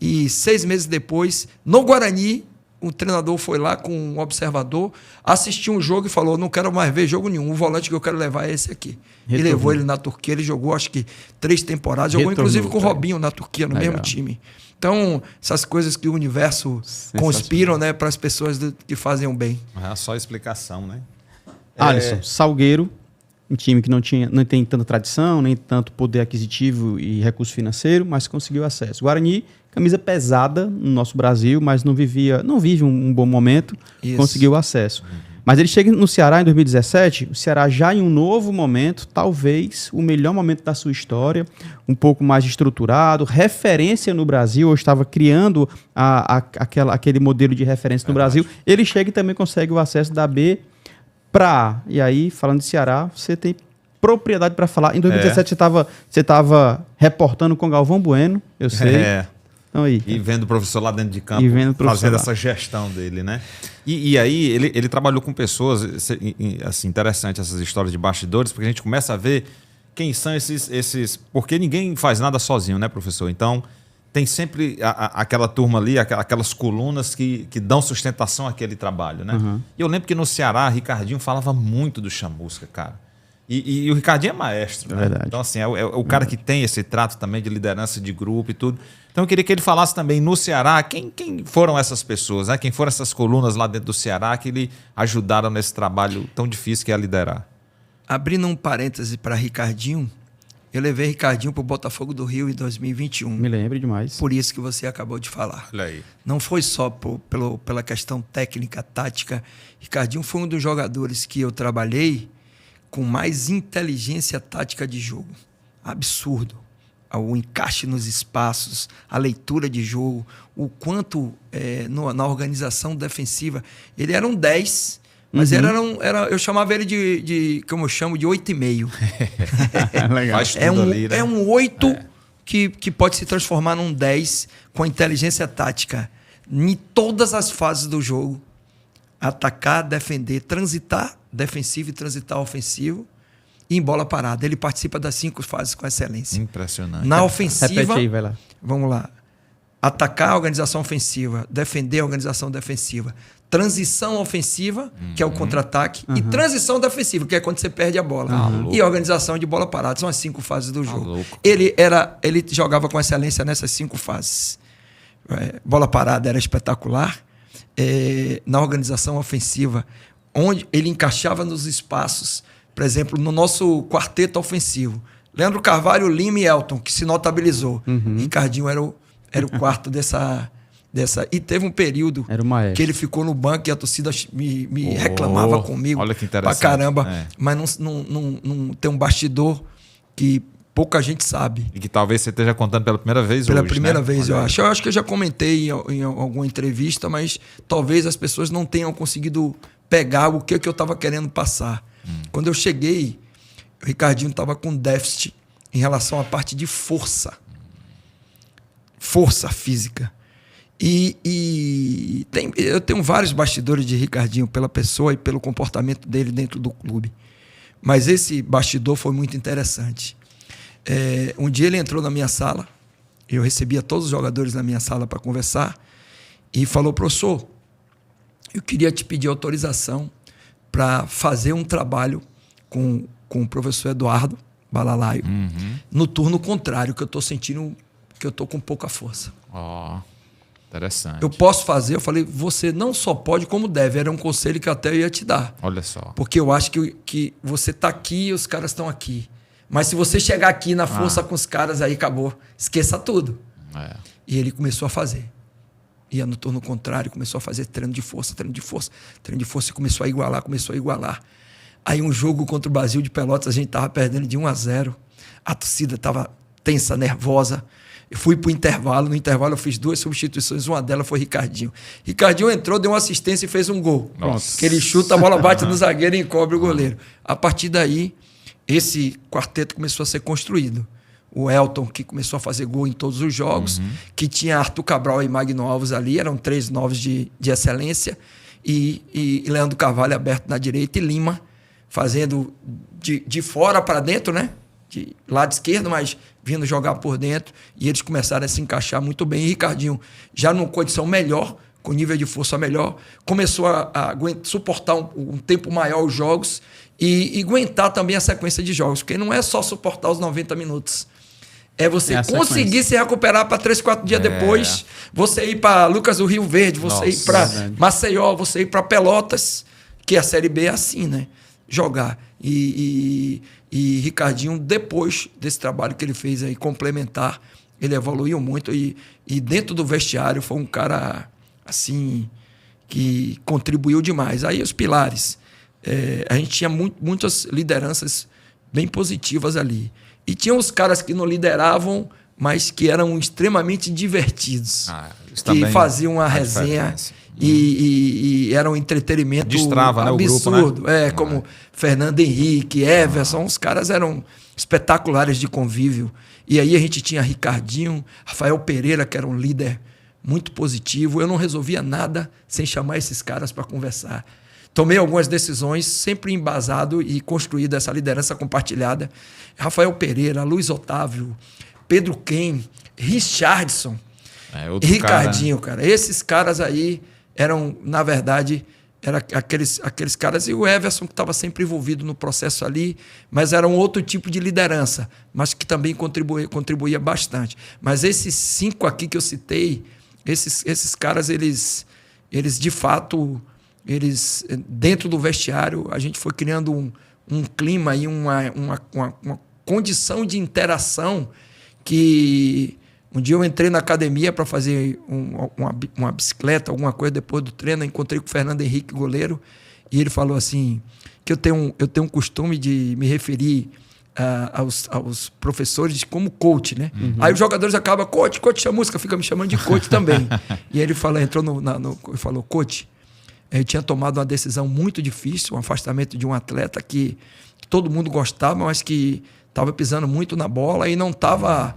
E 6 meses depois, no Guarani, o treinador foi lá com um observador, assistiu um jogo e falou: não quero mais ver jogo nenhum, o volante que eu quero levar é esse aqui. E levou ele na Turquia, ele jogou acho que 3 temporadas, jogou inclusive com o Robinho na Turquia, no mesmo time. Então, essas coisas que o universo conspiram, né, para as pessoas que fazem o bem. É só explicação, né? Alisson, Salgueiro, um time que não tem tanta tradição, nem tanto poder aquisitivo e recurso financeiro, mas conseguiu acesso. Guarani, camisa pesada no nosso Brasil, mas não vive um bom momento, conseguiu acesso. Mas ele chega no Ceará em 2017, o Ceará já em um novo momento, talvez o melhor momento da sua história, um pouco mais estruturado, referência no Brasil, ou estava criando aquele modelo de referência no Brasil. Ele chega e também consegue o acesso da B para A. E aí, falando de Ceará, você tem propriedade para falar. Em 2017 você estava reportando com Galvão Bueno, eu sei. Então, aí, e vendo o professor lá dentro de campo, fazendo essa gestão dele, né? E aí ele trabalhou com pessoas, assim, interessante essas histórias de bastidores, porque a gente começa a ver quem são esses... Porque ninguém faz nada sozinho, né, professor? Então, tem sempre aquela turma ali, aquelas colunas que dão sustentação àquele trabalho, né? E eu lembro que no Ceará, Ricardinho falava muito do Chamusca, cara. E o Ricardinho é maestro, né? Verdade. Então, assim, é o cara que tem esse trato também de liderança de grupo e tudo. Então, eu queria que ele falasse também no Ceará quem foram essas pessoas, né? Quem foram essas colunas lá dentro do Ceará que lhe ajudaram nesse trabalho tão difícil que é liderar. Abrindo um parêntese para Ricardinho, eu levei Ricardinho para o Botafogo do Rio em 2021. Me lembro demais. Por isso que você acabou de falar. Olha aí. Não foi só pela questão técnica, tática. Ricardinho foi um dos jogadores que eu trabalhei com mais inteligência tática de jogo. Absurdo. O encaixe nos espaços, a leitura de jogo, o quanto na organização defensiva. Ele era um 10, mas eu chamava ele de como eu chamo, de 8,5. Legal. É um 8 que pode se transformar num 10 com inteligência tática em todas as fases do jogo. Atacar, defender, transitar defensivo e transitar ofensivo e em bola parada. Ele participa das 5 fases com excelência. Impressionante. Na ofensiva, repete aí, vai lá. Vamos lá. Atacar a organização ofensiva, defender a organização defensiva, transição ofensiva, que é o contra-ataque, e transição defensiva, que é quando você perde a bola. E organização de bola parada. São as 5 fases do jogo. Ele jogava com excelência nessas 5 fases. Bola parada era espetacular. Na organização ofensiva, onde ele encaixava nos espaços, por exemplo, no nosso quarteto ofensivo. Leandro Carvalho, Lima e Elton, que se notabilizou. Ricardinho era o quarto dessa... E teve um período que ele ficou no banco e a torcida me reclamava comigo. Olha que interessante. Pra caramba. Mas não tem um bastidor que pouca gente sabe. E que talvez você esteja contando pela primeira vez Pela hoje, primeira né? vez, eu acho. Eu acho que eu já comentei em alguma entrevista, mas talvez as pessoas não tenham conseguido pegar o que eu estava querendo passar. Quando eu cheguei, o Ricardinho estava com déficit em relação à parte de força. força física. Eu tenho vários bastidores de Ricardinho pela pessoa e pelo comportamento dele dentro do clube. Mas esse bastidor foi muito interessante. Um dia ele entrou na minha sala, eu recebia todos os jogadores na minha sala para conversar, e falou: professor, eu queria te pedir autorização para fazer um trabalho com o professor Eduardo Balalaio, no turno contrário, que eu estou sentindo que eu estou com pouca força. Interessante. Eu posso fazer? Eu falei: você não só pode, como deve. Era um conselho que até eu ia te dar. Olha só. Porque eu acho que você está aqui e os caras estão aqui. Mas se você chegar aqui na força com os caras, aí acabou. Esqueça tudo. E ele começou a fazer. Ia no turno contrário, começou a fazer treino de força, e começou a igualar. Aí um jogo contra o Brasil de Pelotas, a gente estava perdendo de 1-0. A torcida estava tensa, nervosa. Eu fui para o intervalo. No intervalo eu fiz 2 substituições. Uma delas foi Ricardinho. Ricardinho entrou, deu uma assistência e fez um gol. Nossa. Que ele chuta, a bola bate no zagueiro e encobre o goleiro. A partir daí, esse quarteto começou a ser construído. O Elton, que começou a fazer gol em todos os jogos, que tinha Arthur Cabral e Magno Alves ali, eram 3 novos de excelência, e Leandro Carvalho aberto na direita, e Lima fazendo de fora para dentro, né? De lado esquerdo, mas vindo jogar por dentro, e eles começaram a se encaixar muito bem. E Ricardinho, já numa condição melhor, com nível de força melhor, começou a suportar um tempo maior os jogos e aguentar também a sequência de jogos, porque não é só suportar os 90 minutos. É você conseguir se recuperar para 3, 4 dias depois, você ir para Lucas do Rio Verde, você ir para Maceió, você ir para Pelotas, que a Série B é assim, né? Jogar. E Ricardinho, depois desse trabalho que ele fez aí, complementar, ele evoluiu muito e dentro do vestiário foi um cara, assim, que contribuiu demais. Aí os pilares. A gente tinha muitas lideranças bem positivas ali. E tinha os caras que não lideravam, mas que eram extremamente divertidos. Que faziam uma resenha e era um entretenimento Destrava, absurdo. Né, o grupo, né? Como Fernando Henrique, Everson, os caras eram espetaculares de convívio. E aí a gente tinha Ricardinho, Rafael Pereira, que era um líder muito positivo. Eu não resolvia nada sem chamar esses caras para conversar. Tomei algumas decisões sempre embasado e construído essa liderança compartilhada. Rafael Pereira, Luiz Otávio, Pedro Ken, Richardson, Ricardinho, cara. Esses caras aí eram, na verdade, aqueles caras. E o Everson, que estava sempre envolvido no processo ali, mas era um outro tipo de liderança, mas que também contribuía bastante. Mas esses 5 aqui que eu citei, esses caras, eles de fato... dentro do vestiário, a gente foi criando um clima e uma condição de interação que... Um dia eu entrei na academia para fazer uma bicicleta, alguma coisa depois do treino, encontrei com o Fernando Henrique, goleiro, e ele falou assim, que eu tenho um costume de me referir aos professores como coach, né? Aí os jogadores acabam, coach Chamusca, fica me chamando de coach também. E ele falou, e falou, coach, eu tinha tomado uma decisão muito difícil, um afastamento de um atleta que todo mundo gostava, mas que estava pisando muito na bola e não estava,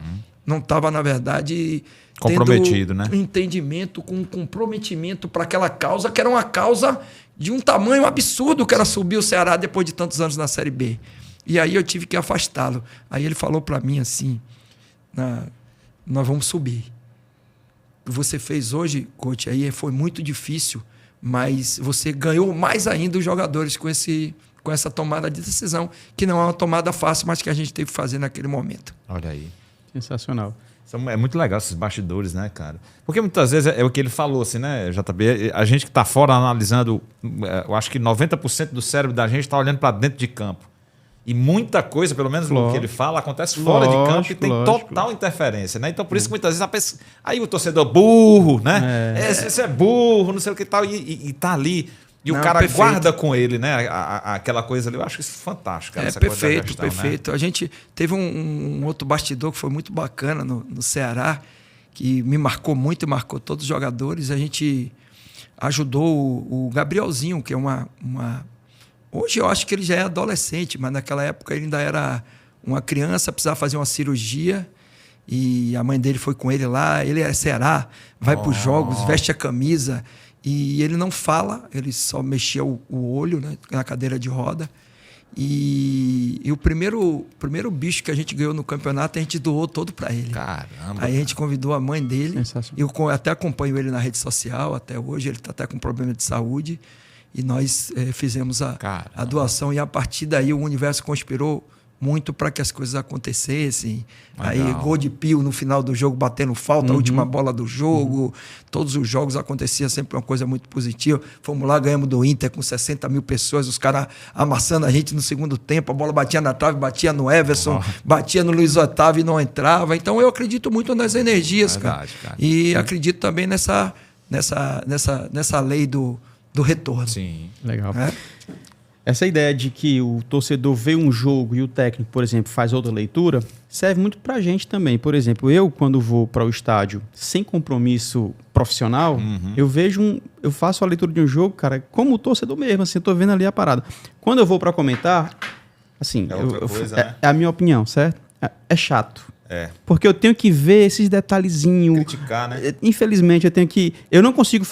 na verdade, comprometido, né? Um entendimento, com um comprometimento para aquela causa, que era uma causa de um tamanho absurdo, que era subir o Ceará depois de tantos anos na Série B. E aí eu tive que afastá-lo. Aí ele falou para mim assim, nós vamos subir. O que você fez hoje, coach, aí foi muito difícil, mas você ganhou mais ainda os jogadores com essa tomada de decisão, que não é uma tomada fácil, mas que a gente teve que fazer naquele momento. Olha aí. Sensacional. É muito legal esses bastidores, né, cara? Porque muitas vezes é o que ele falou, assim, né, JB? A gente que está fora analisando, eu acho que 90% do cérebro da gente está olhando para dentro de campo. E muita coisa, pelo menos o que ele fala, acontece fora de campo e tem total interferência, né? Então, por isso que muitas vezes aí o torcedor burro, né? Esse é burro, não sei o que tal, e tá ali. E o cara perfeito. Guarda com ele, né? Aquela coisa ali. Eu acho isso fantástico. Cara, essa perfeito, coisa da gestão, perfeito. Né? A gente teve um outro bastidor que foi muito bacana no Ceará, que me marcou muito e marcou todos os jogadores. A gente ajudou o Gabrielzinho, que é Hoje eu acho que ele já é adolescente, mas naquela época ele ainda era uma criança, precisava fazer uma cirurgia E a mãe dele foi com ele lá, ele é Ceará, vai para os jogos, veste a camisa. E ele não fala, ele só mexia o olho, né, na cadeira de roda. E o primeiro bicho que a gente ganhou no campeonato, a gente doou todo para ele. Caramba. Aí a gente convidou a mãe dele. Eu até acompanho ele na rede social até hoje. Ele está até com problema de saúde. E nós fizemos a doação. E a partir daí o universo conspirou muito para que as coisas acontecessem. Legal. Aí gol de Pio no final do jogo, batendo falta, a última bola do jogo. Todos os jogos acontecia sempre uma coisa muito positiva. Fomos lá, ganhamos do Inter com 60 mil pessoas, os caras amassando a gente no segundo tempo, a bola batia na trave, batia no Everson, batia no Luiz Otávio e não entrava. Então eu acredito muito nas energias, cara. E acredito também nessa lei do retorno. Sim. Legal. Essa ideia de que o torcedor vê um jogo e o técnico, por exemplo, faz outra leitura, serve muito pra gente também. Por exemplo, eu, quando vou para o estádio sem compromisso profissional, eu faço a leitura de um jogo, cara, como torcedor mesmo, assim, eu tô vendo ali a parada. Quando eu vou para comentar, assim, né? É a minha opinião, certo? É chato. É. Porque eu tenho que ver esses detalhezinhos. Criticar, né? Infelizmente, eu não consigo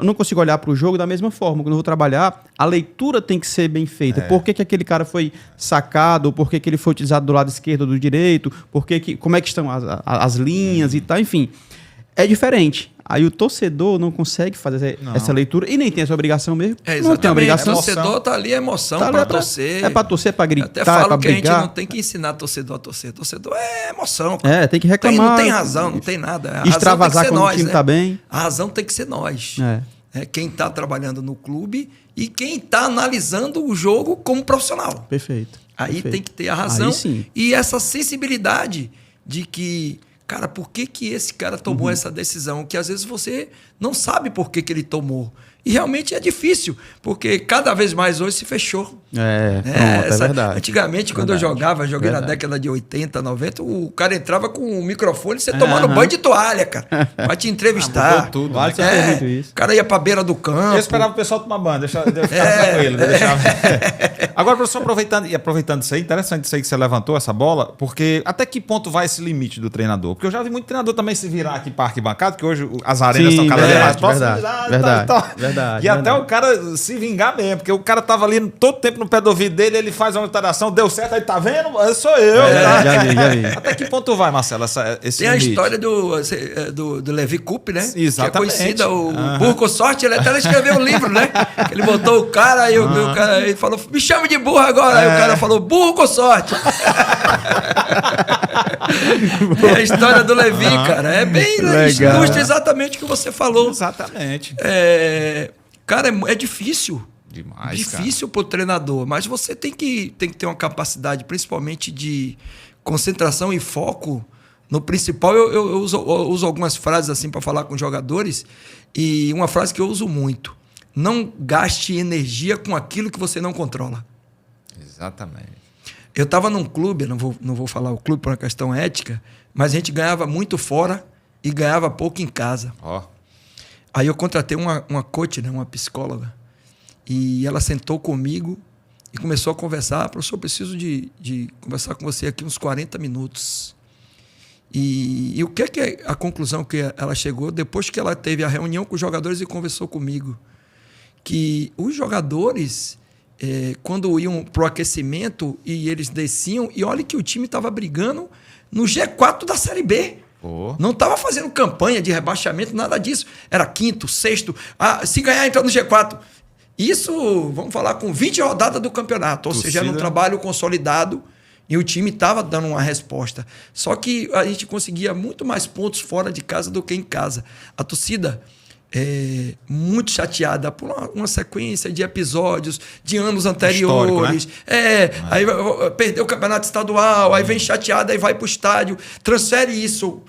não consigo olhar para o jogo da mesma forma. Quando eu vou trabalhar, a leitura tem que ser bem feita. Por que aquele cara foi sacado? Por que ele foi utilizado do lado esquerdo ou do direito? Como é que estão as linhas e tal? Enfim, é diferente. Aí o torcedor não consegue fazer essa leitura e nem tem essa obrigação mesmo. Não tem obrigação. O torcedor tá ali, é emoção para torcer. É para torcer, para gritar, até falo pra que brigar. A gente não tem que ensinar torcedor a torcer. Torcedor é emoção. Tem que reclamar. Não tem razão, não tem nada. A extravasar quando o time tá bem. A razão tem que ser nós. Quem está trabalhando no clube e quem está analisando o jogo como profissional. Perfeito. Aí tem que ter a razão e essa sensibilidade de que, cara, por que esse cara tomou essa decisão? Que às vezes você não sabe por que ele tomou. E realmente é difícil, porque cada vez mais hoje se fechou. É verdade. Antigamente, quando eu joguei na década de 80, 90, o cara entrava com o microfone, você tomando banho de toalha, cara, pra te entrevistar. Mudou tudo. O cara ia pra beira do campo. Eu esperava o pessoal tomar banho, deixava tranquilo. Agora, professor, aproveitando isso aí, interessante isso aí que você levantou, essa bola, porque até que ponto vai esse limite do treinador? Porque eu já vi muito treinador também se virar aqui para arquibancada, que hoje as arenas estão cada vez mais próximas. Verdade. E até o cara se vingar mesmo, porque o cara tava ali todo tempo no pé do ouvido dele, ele faz uma alteração, deu certo, aí tá vendo? Sou eu. Tá? Já vi. Até que ponto vai, Marcelo, esse Tem limite? a história do Levi Coupe, né? Exatamente. Que é conhecida, o Burro com Sorte, ele até escreveu um livro, né? Ele botou o cara e o cara ele falou, me chame de burro agora. Aí o cara falou, burro com sorte. É a história do Levi, cara. É bem ilustra exatamente o que você falou. Exatamente. Cara, é difícil. Demais, difícil pro treinador, mas você tem que ter uma capacidade, principalmente de concentração e foco no principal. Eu uso algumas frases assim para falar com jogadores, e uma frase que eu uso muito: não gaste energia com aquilo que você não controla. Exatamente. Eu estava num clube, não vou falar o clube por uma questão ética, mas a gente ganhava muito fora e ganhava pouco em casa. Aí eu contratei uma coach, né, uma psicóloga, e ela sentou comigo e começou a conversar. Professor, preciso de conversar com você aqui uns 40 minutos. E o que é a conclusão que ela chegou depois que ela teve a reunião com os jogadores e conversou comigo? Que os jogadores, quando iam para o aquecimento e eles desciam, e olha que o time estava brigando no G4 da Série B. Não estava fazendo campanha de rebaixamento, nada disso. Era quinto, sexto. Se ganhar, entra no G4. Isso, vamos falar, com 20 rodadas do campeonato. Ou seja, era um trabalho consolidado e o time estava dando uma resposta. Só que a gente conseguia muito mais pontos fora de casa do que em casa. A torcida muito chateada por uma sequência de episódios de anos anteriores. Aí perdeu o campeonato estadual, aí vem chateada, aí vai para o estádio, transfere isso.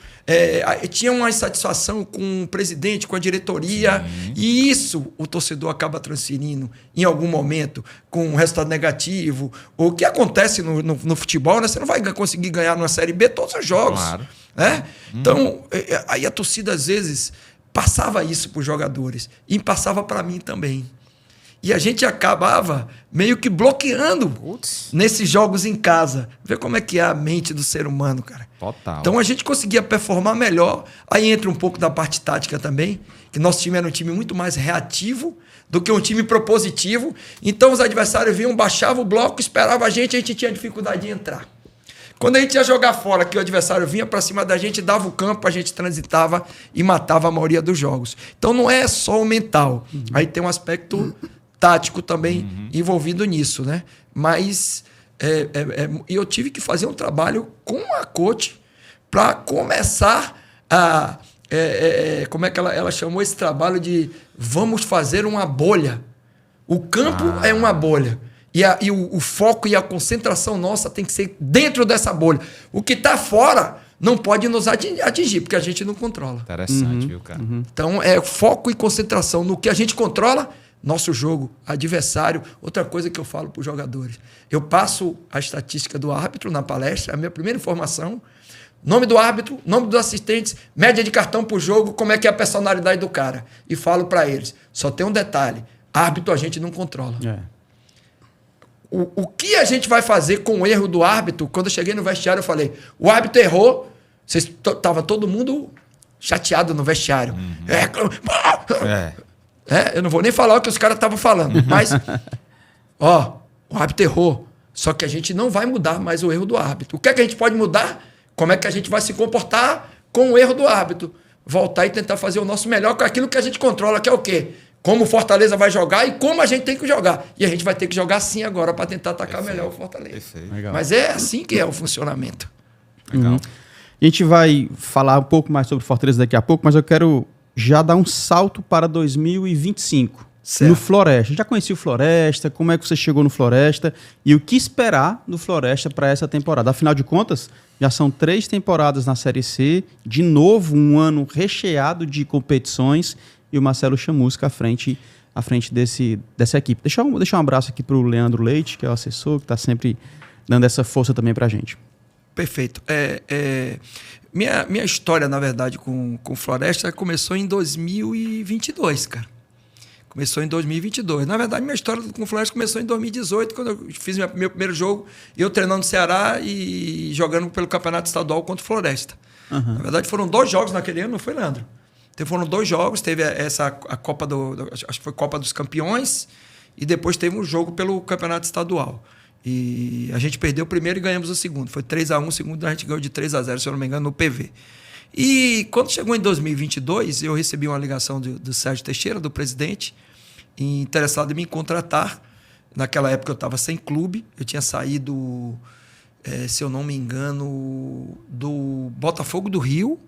Tinha uma insatisfação com o presidente, com a diretoria, e isso o torcedor acaba transferindo em algum momento com um resultado negativo. O que acontece no futebol, né? Você não vai conseguir ganhar numa Série B todos os jogos. Claro. Né? Então, aí a torcida às vezes passava isso para os jogadores e passava para mim também. E a gente acabava meio que bloqueando nesses jogos em casa. Vê como é que é a mente do ser humano, cara. Total. Então a gente conseguia performar melhor. Aí entra um pouco da parte tática também, que nosso time era um time muito mais reativo do que um time propositivo. Então os adversários vinham, baixavam o bloco, esperavam a gente tinha dificuldade de entrar. Quando a gente ia jogar fora, que o adversário vinha para cima da gente, dava o campo, a gente transitava e matava a maioria dos jogos. Então não é só o mental. Aí tem um aspecto tático também envolvido nisso, né? Mas eu tive que fazer um trabalho com a coach para começar a... como é que ela chamou esse trabalho de vamos fazer uma bolha. O campo é uma bolha. E o foco e a concentração nossa tem que ser dentro dessa bolha. O que está fora não pode nos atingir, porque a gente não controla. Interessante, viu, cara? Então, é foco e concentração no que a gente controla, nosso jogo, adversário. Outra coisa que eu falo para os jogadores. Eu passo a estatística do árbitro na palestra, a minha primeira informação, nome do árbitro, nome dos assistentes, média de cartão por jogo, como é que é a personalidade do cara. E falo para eles, só tem um detalhe, árbitro a gente não controla. O que a gente vai fazer com o erro do árbitro? Quando eu cheguei no vestiário, eu falei, o árbitro errou, estava todo mundo chateado no vestiário. Eu não vou nem falar o que os caras estavam falando, mas o árbitro errou, só que a gente não vai mudar mais o erro do árbitro. O que é que a gente pode mudar? Como é que a gente vai se comportar com o erro do árbitro? Voltar e tentar fazer o nosso melhor com aquilo que a gente controla, que é o quê? Como o Fortaleza vai jogar e como a gente tem que jogar. E a gente vai ter que jogar assim agora para tentar atacar melhor o Fortaleza. Mas é assim que é o funcionamento. Legal. A gente vai falar um pouco mais sobre o Fortaleza daqui a pouco, mas eu quero já dar um salto para 2025. Certo. No Floresta. Já conheci o Floresta, como é que você chegou no Floresta e o que esperar do Floresta para essa temporada? Afinal de contas, já são 3 temporadas na Série C, de novo um ano recheado de competições e o Marcelo Chamusca à frente dessa equipe. Deixa um abraço aqui para o Leandro Leite, que é o assessor, que está sempre dando essa força também para a gente. Perfeito. Minha história, na verdade, com o Floresta começou em 2022, cara. Começou em 2022. Na verdade, minha história com o Floresta começou em 2018, quando eu fiz meu primeiro jogo, eu treinando no Ceará e jogando pelo Campeonato Estadual contra o Floresta. Na verdade, foram 2 jogos naquele ano, não foi, Leandro? Então, foram 2 jogos, teve a Copa acho que foi Copa dos Campeões, e depois teve um jogo pelo Campeonato Estadual. E a gente perdeu o primeiro e ganhamos o segundo. Foi 3-1, o segundo a gente ganhou de 3-0, se eu não me engano, no PV. E quando chegou em 2022, eu recebi uma ligação do Sérgio Teixeira, do presidente, interessado em me contratar. Naquela época eu estava sem clube, eu tinha saído, se eu não me engano, do Botafogo do Rio.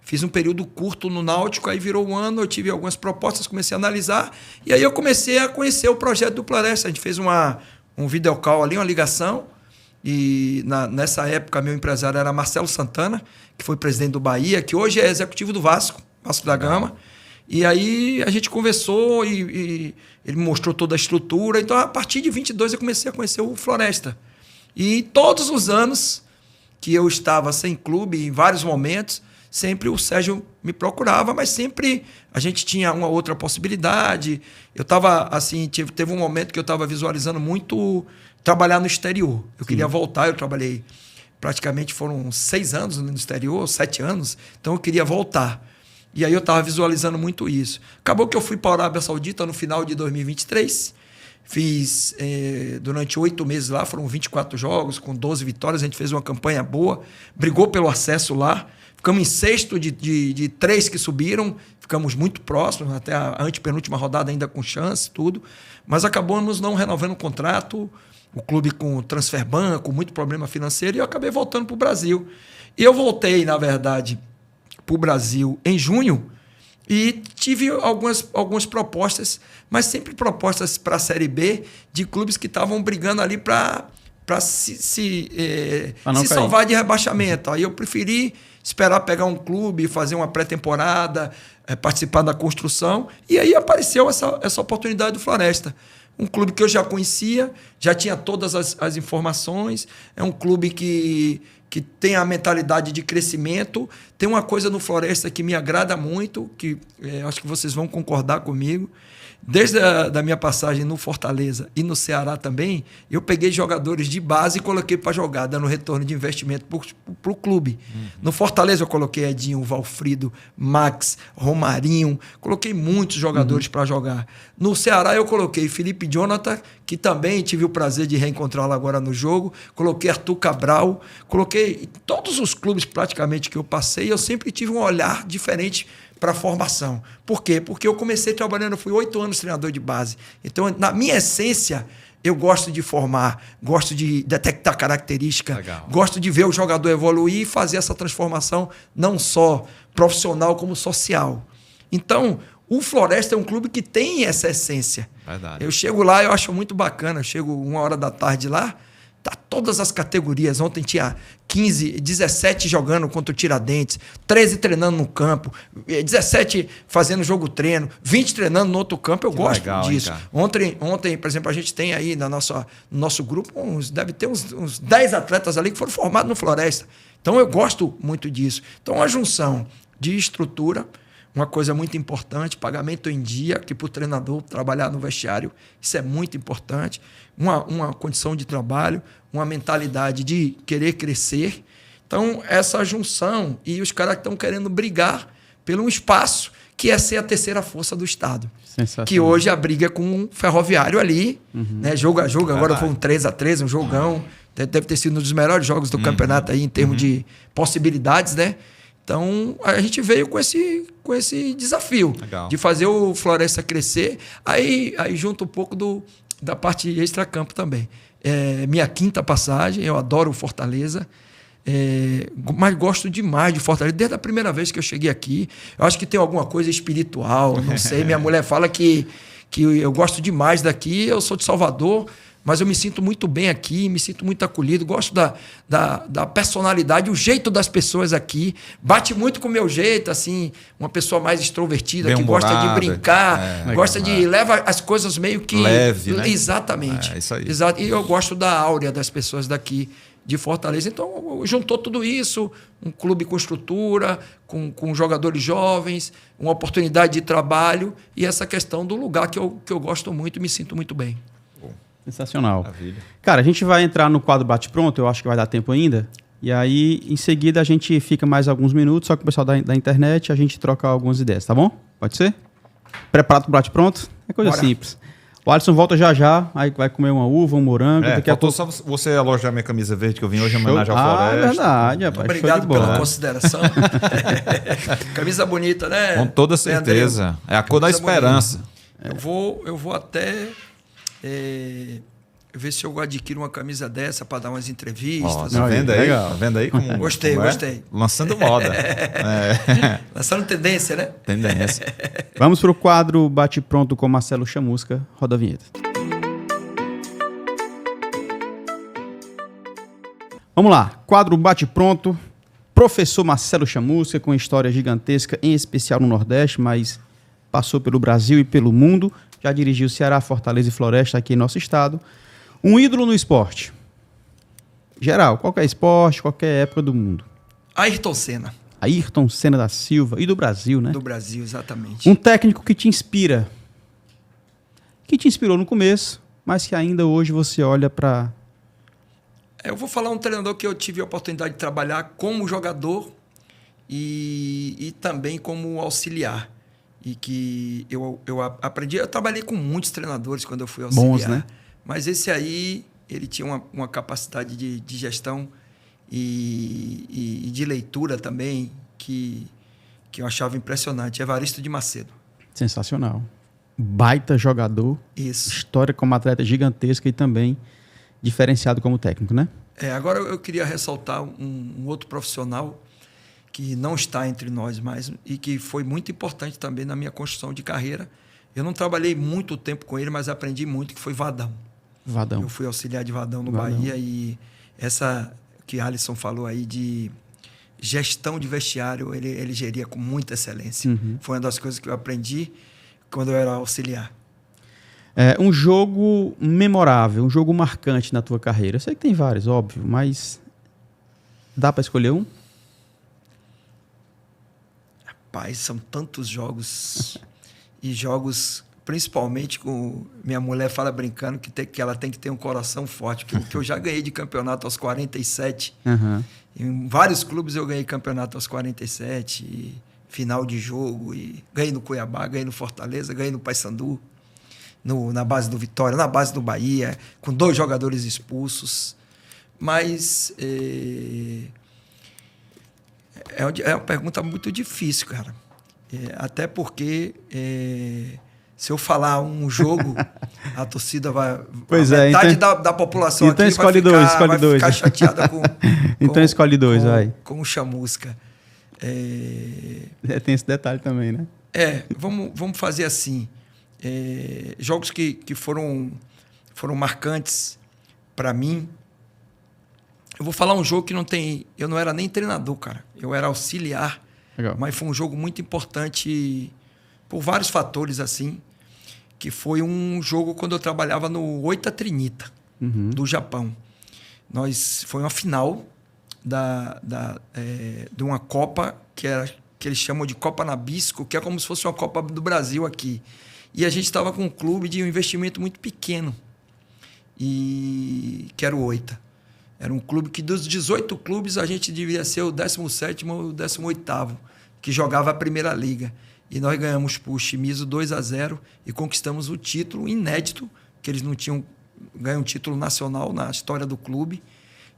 Fiz um período curto no Náutico, aí virou um ano, eu tive algumas propostas, comecei a analisar, e aí eu comecei a conhecer o projeto do Floresta. A gente fez um videocall ali, uma ligação, e nessa época meu empresário era Marcelo Santana, que foi presidente do Bahia, que hoje é executivo do Vasco da Gama. E aí a gente conversou e ele me mostrou toda a estrutura. Então, a partir de 22 eu comecei a conhecer o Floresta. E todos os anos que eu estava sem clube, em vários momentos, sempre o Sérgio me procurava, mas sempre a gente tinha uma outra possibilidade. Eu estava assim, teve um momento que eu estava visualizando muito trabalhar no exterior. Eu queria voltar, eu trabalhei praticamente, foram 6 anos no exterior, 7 anos, então eu queria voltar. E aí eu estava visualizando muito isso. Acabou que eu fui para a Arábia Saudita no final de 2023, fiz durante 8 meses lá, foram 24 jogos, com 12 vitórias, a gente fez uma campanha boa, brigou pelo acesso lá, ficamos em 6º de 3 que subiram, ficamos muito próximos, até a antepenúltima rodada ainda com chance, tudo, mas acabamos não renovando o contrato, o clube com transfer ban, com muito problema financeiro, e eu acabei voltando para o Brasil. E eu voltei, na verdade, para o Brasil em junho e tive algumas propostas, mas sempre propostas para a Série B de clubes que estavam brigando ali para se salvar de rebaixamento. Aí eu preferi esperar pegar um clube, fazer uma pré-temporada, participar da construção, e aí apareceu essa oportunidade do Floresta. Um clube que eu já conhecia, já tinha todas as informações, é um clube que tem a mentalidade de crescimento. Tem uma coisa no Floresta que me agrada muito, que acho que vocês vão concordar comigo, Desde da minha passagem no Fortaleza e no Ceará também, eu peguei jogadores de base e coloquei para jogar, dando retorno de investimento para o clube. No Fortaleza eu coloquei Edinho, Valfrido, Max, Romarinho, coloquei muitos jogadores para jogar. No Ceará eu coloquei Felipe Jonathan, que também tive o prazer de reencontrá-lo agora no jogo, coloquei Arthur Cabral, coloquei todos os clubes praticamente que eu passei, eu sempre tive um olhar diferente para a formação. Por quê? Porque eu comecei trabalhando, eu fui 8 anos treinador de base. Então, na minha essência, eu gosto de formar, gosto de detectar característica, gosto de ver o jogador evoluir e fazer essa transformação não só profissional como social. Então, o Floresta é um clube que tem essa essência. Verdade. Eu chego lá, eu acho muito bacana, eu chego 1h da tarde lá, tá todas as categorias. Ontem tinha 15, 17 jogando contra o Tiradentes, 13 treinando no campo, 17 fazendo jogo treino, 20 treinando no outro campo. Eu gosto legal, disso. Ontem, por exemplo, a gente tem aí no nosso grupo, deve ter uns 10 atletas ali que foram formados no Floresta. Então eu gosto muito disso. Então a junção de estrutura, uma coisa muito importante, pagamento em dia, que para o treinador trabalhar no vestiário, isso é muito importante. Uma condição de trabalho, uma mentalidade de querer crescer. Então, essa junção, e os caras estão querendo brigar pelo espaço, que é ser a terceira força do Estado. Que hoje a briga é com o Ferroviário ali, né? Jogo a jogo, agora foi um 3-3, um jogão. Deve ter sido um dos melhores jogos do campeonato aí, em termos de possibilidades, né? Então, a gente veio com esse desafio de fazer o Floresta crescer. Aí junto um pouco da parte extra-campo também. Minha 5ª passagem, eu adoro o Fortaleza, mas gosto demais de Fortaleza. Desde a primeira vez que eu cheguei aqui, eu acho que tem alguma coisa espiritual, não sei. Minha mulher fala que eu gosto demais daqui, eu sou de Salvador, mas eu me sinto muito bem aqui, me sinto muito acolhido, gosto da personalidade, o jeito das pessoas aqui, bate muito com o meu jeito, assim, uma pessoa mais extrovertida, bem que gosta de brincar, gosta de... leva as coisas meio que... leve, né? Exatamente. Isso aí. Exato. E eu gosto da áurea das pessoas daqui, de Fortaleza. Então, juntou tudo isso, um clube com estrutura, com jogadores jovens, uma oportunidade de trabalho e essa questão do lugar que eu gosto muito e me sinto muito bem. Sensacional. Maravilha. Cara, a gente vai entrar no quadro bate-pronto, eu acho que vai dar tempo ainda. E aí, em seguida, a gente fica mais alguns minutos, só que o pessoal da internet, a gente troca algumas ideias, tá bom? Pode ser? Preparado para o bate-pronto? É coisa simples. O Alisson volta já, aí vai comer uma uva, um morango. Daqui a pouco... só você elogiar minha camisa verde que eu vim hoje em homenagem ao Floresta. É verdade, rapaz. Obrigado pela consideração. Camisa bonita, né? Com toda certeza. É a cor da esperança. Eu vou até ver se eu adquiro uma camisa dessa para dar umas entrevistas. Tá vendo aí? Legal. Tá vendo aí como, gostei. Lançando moda. Lançando tendência, né? Tendência. Vamos para o quadro Bate-Pronto com Marcelo Chamusca. Roda a vinheta. Vamos lá. Quadro Bate-Pronto. Professor Marcelo Chamusca, com história gigantesca, em especial no Nordeste, mas passou pelo Brasil e pelo mundo. Já dirigiu Ceará, Fortaleza e Floresta aqui em nosso estado. Um ídolo no esporte. Geral, qualquer esporte, qualquer época do mundo. Ayrton Senna. Ayrton Senna da Silva. E do Brasil, né? Do Brasil, exatamente. Um técnico que te inspira. Que te inspirou no começo, mas que ainda hoje você olha para... Eu vou falar um treinador que eu tive a oportunidade de trabalhar como jogador e também como auxiliar. E que eu aprendi... Eu trabalhei com muitos treinadores quando eu fui auxiliar. Bons, né? Mas esse aí, ele tinha uma capacidade de gestão e de leitura também que eu achava impressionante. Evaristo de Macedo. Sensacional. Baita jogador. Isso. História como atleta gigantesca e também diferenciado como técnico, né? Agora eu queria ressaltar um outro profissional que não está entre nós mais e que foi muito importante também na minha construção de carreira. Eu não trabalhei muito tempo com ele, mas aprendi muito, que foi Vadão. Eu fui auxiliar de Vadão no Bahia e essa que Alisson falou aí de gestão de vestiário, ele geria com muita excelência. Foi uma das coisas que eu aprendi quando eu era auxiliar. Um jogo memorável, um jogo marcante na tua carreira. Eu sei que tem vários, óbvio, mas dá para escolher um? Rapaz, são tantos jogos e jogos principalmente com minha mulher fala brincando que ela tem que ter um coração forte, que eu já ganhei de campeonato aos 47. Em vários clubes eu ganhei campeonato aos 47, final de jogo, e ganhei no Cuiabá, ganhei no Fortaleza, ganhei no Paysandu, na base do Vitória, na base do Bahia, com 2 jogadores expulsos. Mas é uma pergunta muito difícil, cara. Até porque se eu falar um jogo, a torcida vai... Pois metade da população então aqui escolhe vai dois. Ficar chateada com... Então escolhe 2, vai. Com o Chamusca. Tem esse detalhe também, né? Vamos fazer assim. Jogos que foram marcantes para mim. Eu vou falar um jogo que não tem... Eu não era nem treinador, cara. Eu era auxiliar. Legal. Mas foi um jogo muito importante por vários fatores, assim, que foi um jogo quando eu trabalhava no Oita Trinita, do Japão. Foi uma final de uma Copa que eles chamam de Copa Nabisco, que é como se fosse uma Copa do Brasil aqui. E a gente estava com um clube de um investimento muito pequeno, que era o Oita. Era um clube que, dos 18 clubes, a gente devia ser o 17º ou o 18º, que jogava a Primeira Liga. E nós ganhamos por Shimizu 2-0 e conquistamos o título inédito, que eles não tinham ganho um título nacional na história do clube.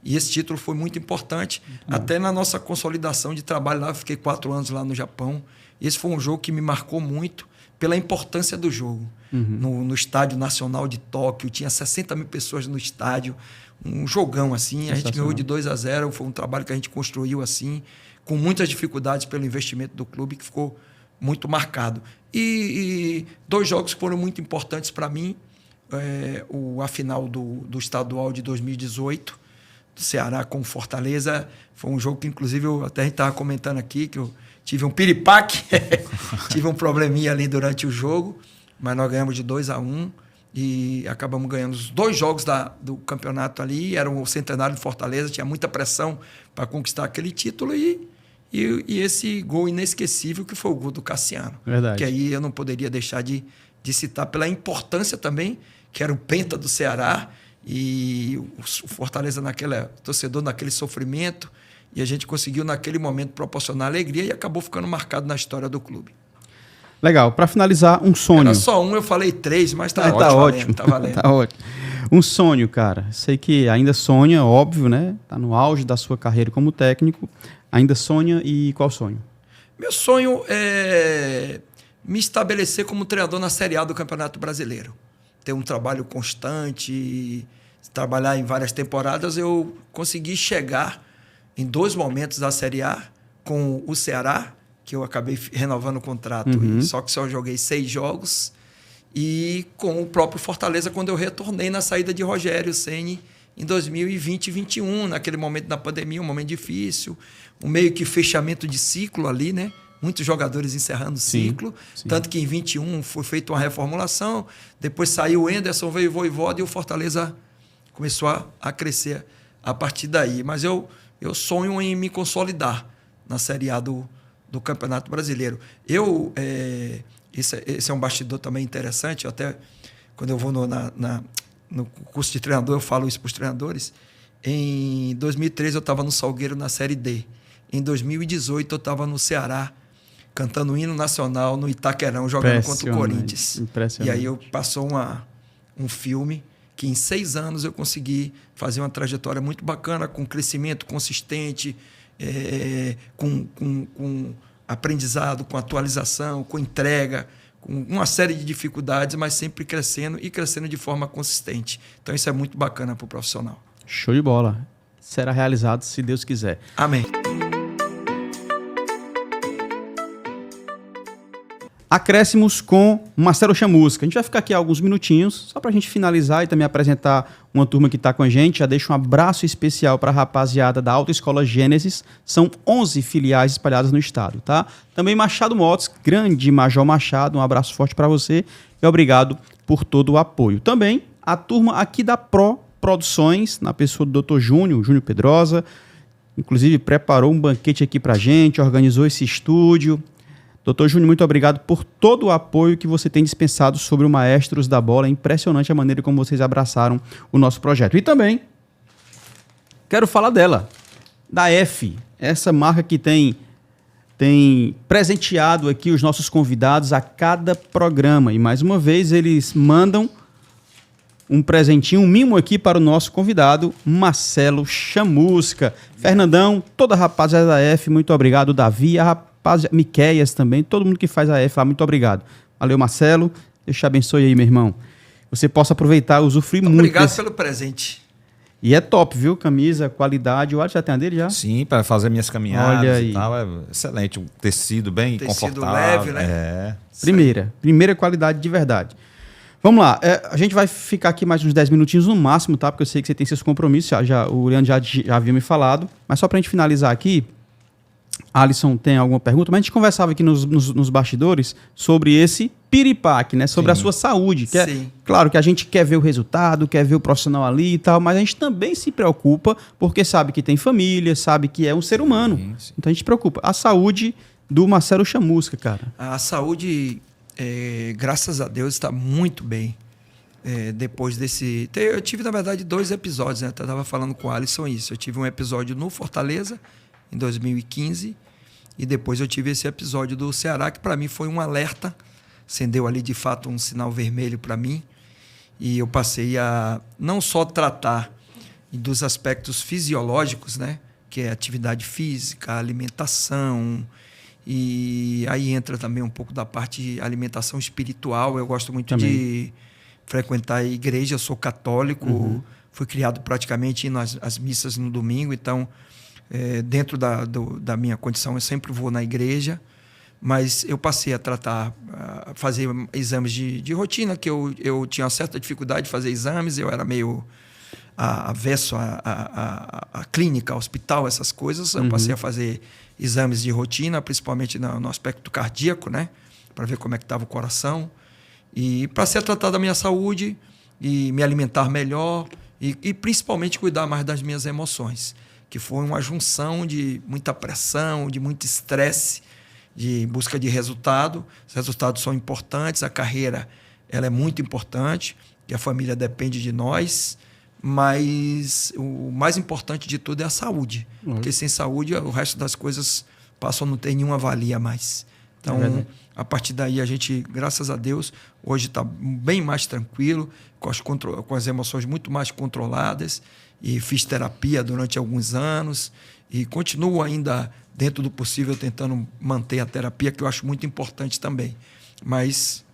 E esse título foi muito importante, até na nossa consolidação de trabalho lá. Eu fiquei 4 anos lá no Japão. Esse foi um jogo que me marcou muito pela importância do jogo. No Estádio Nacional de Tóquio, tinha 60 mil pessoas no estádio. Um jogão, assim. A gente ganhou de 2-0. Foi um trabalho que a gente construiu, assim, com muitas dificuldades pelo investimento do clube, que ficou muito marcado. E 2 jogos que foram muito importantes para mim. A final do estadual de 2018, do Ceará com o Fortaleza. Foi um jogo que, inclusive, até a gente estava comentando aqui, que eu tive um piripaque. Tive um probleminha ali durante o jogo, mas nós ganhamos de 2-1. E acabamos ganhando os 2 jogos do campeonato ali. Era o centenário de Fortaleza, tinha muita pressão para conquistar aquele título. E esse gol inesquecível que foi o gol do Cassiano. Verdade. Que aí eu não poderia deixar de citar pela importância também, que era o penta do Ceará. E o Fortaleza, torcedor naquele sofrimento. E a gente conseguiu, naquele momento, proporcionar alegria e acabou ficando marcado na história do clube. Legal. Para finalizar, um sonho. Era só um, eu falei 3, mas tá ótimo. Tá valendo. Tá ótimo. Um sonho, cara. Sei que ainda sonha, óbvio, né? Tá no auge da sua carreira como técnico. Ainda sonha, e qual sonho? Meu sonho é me estabelecer como treinador na Série A do Campeonato Brasileiro. Ter um trabalho constante, trabalhar em várias temporadas. Eu consegui chegar em 2 momentos da Série A com o Ceará, que eu acabei renovando o contrato, só que só joguei 6 jogos, e com o próprio Fortaleza, quando eu retornei na saída de Rogério Ceni em 2020 e 2021, naquele momento da pandemia, um momento difícil, um meio que fechamento de ciclo ali, né? Muitos jogadores encerrando o ciclo, tanto que em 21 foi feita uma reformulação, depois saiu o Enderson, veio o Vojvoda, e o Fortaleza começou a crescer a partir daí. Mas eu sonho em me consolidar na Série A do Campeonato Brasileiro. Esse é um bastidor também interessante. Até quando eu vou no curso de treinador, eu falo isso para os treinadores. Em 2013 eu estava no Salgueiro na Série D. Em 2018 eu estava no Ceará, cantando o hino nacional no Itaquerão, jogando contra o Corinthians. E aí passou um filme que em 6 anos eu consegui fazer uma trajetória muito bacana, com crescimento consistente, com aprendizado, com atualização, com entrega, com uma série de dificuldades, mas sempre crescendo e crescendo de forma consistente. Então isso é muito bacana para o profissional. Show de bola. Será realizado se Deus quiser. Amém. Acréscimos com Marcelo Chamusca. A gente vai ficar aqui alguns minutinhos, só para a gente finalizar e também apresentar uma turma que está com a gente. Já deixo um abraço especial para a rapaziada da Autoescola Gênesis. São 11 filiais espalhadas no estado, tá? Também Machado Motos, grande Major Machado, um abraço forte para você e obrigado por todo o apoio. Também a turma aqui da Pro Produções, na pessoa do Dr. Júnior Pedrosa, inclusive preparou um banquete aqui para a gente, organizou esse estúdio. Doutor Júnior, muito obrigado por todo o apoio que você tem dispensado sobre o Maestros da Bola. É impressionante a maneira como vocês abraçaram o nosso projeto. E também quero falar dela, da F, essa marca que tem presenteado aqui os nossos convidados a cada programa. E mais uma vez eles mandam um presentinho, um mimo aqui para o nosso convidado, Marcelo Chamusca. Fernandão, toda a rapaziada da F, muito obrigado. Davi, a rapaziada, Miqueias também, todo mundo que faz a F lá, muito obrigado. Valeu, Marcelo. Deus te abençoe aí, meu irmão. Você possa aproveitar, usufruir muito. Obrigado pelo presente. E é top, viu? Camisa, qualidade. O Alisson já tem a dele já? Sim, para fazer minhas caminhadas. Olha aí. E tal. É excelente. Um tecido bem Tecido confortável. leve, né? Primeira qualidade de verdade. Vamos lá, a gente vai ficar aqui mais uns 10 minutinhos no máximo, tá? Porque eu sei que você tem seus compromissos, o Leandro já havia me falado. Mas só pra gente finalizar aqui, Alisson tem alguma pergunta? Mas a gente conversava aqui nos bastidores sobre esse piripaque, né? Sobre a sua saúde. Que claro que a gente quer ver o resultado, quer ver o profissional ali e tal, mas a gente também se preocupa porque sabe que tem família, sabe que é um ser humano. Sim. Então a gente se preocupa. A saúde do Marcelo Chamusca, cara. A saúde... graças a Deus está muito bem. Depois desse... Eu tive, na verdade, 2 episódios, né? Eu estava falando com o Alisson isso. Eu tive um episódio no Fortaleza, em 2015, e depois eu tive esse episódio do Ceará, que para mim foi um alerta. Acendeu ali, de fato, um sinal vermelho para mim. E eu passei a não só tratar dos aspectos fisiológicos, né? Que é atividade física, alimentação... E aí entra também um pouco da parte de alimentação espiritual. Eu gosto muito de frequentar a igreja, eu sou católico, fui criado praticamente indo às missas no domingo, então, dentro da minha condição, eu sempre vou na igreja, mas eu passei a fazer exames de rotina, que eu tinha uma certa dificuldade de fazer exames, eu era meio avesso à clínica, ao hospital, essas coisas. Eu passei a fazer exames de rotina, principalmente no aspecto cardíaco, né? Para ver como é que estava o coração. E passei a tratar da minha saúde e me alimentar melhor e principalmente cuidar mais das minhas emoções, que foi uma junção de muita pressão, de muito estresse, de busca de resultado. Os resultados são importantes, a carreira ela é muito importante, e a família depende de nós, mas o mais importante de tudo é a saúde. Porque sem saúde, o resto das coisas passam a não ter nenhuma valia mais. Então, a partir daí, a gente, graças a Deus, hoje está bem mais tranquilo, com as emoções muito mais controladas, e fiz terapia durante alguns anos, e continuo ainda, dentro do possível, tentando manter a terapia, que eu acho muito importante também. Mas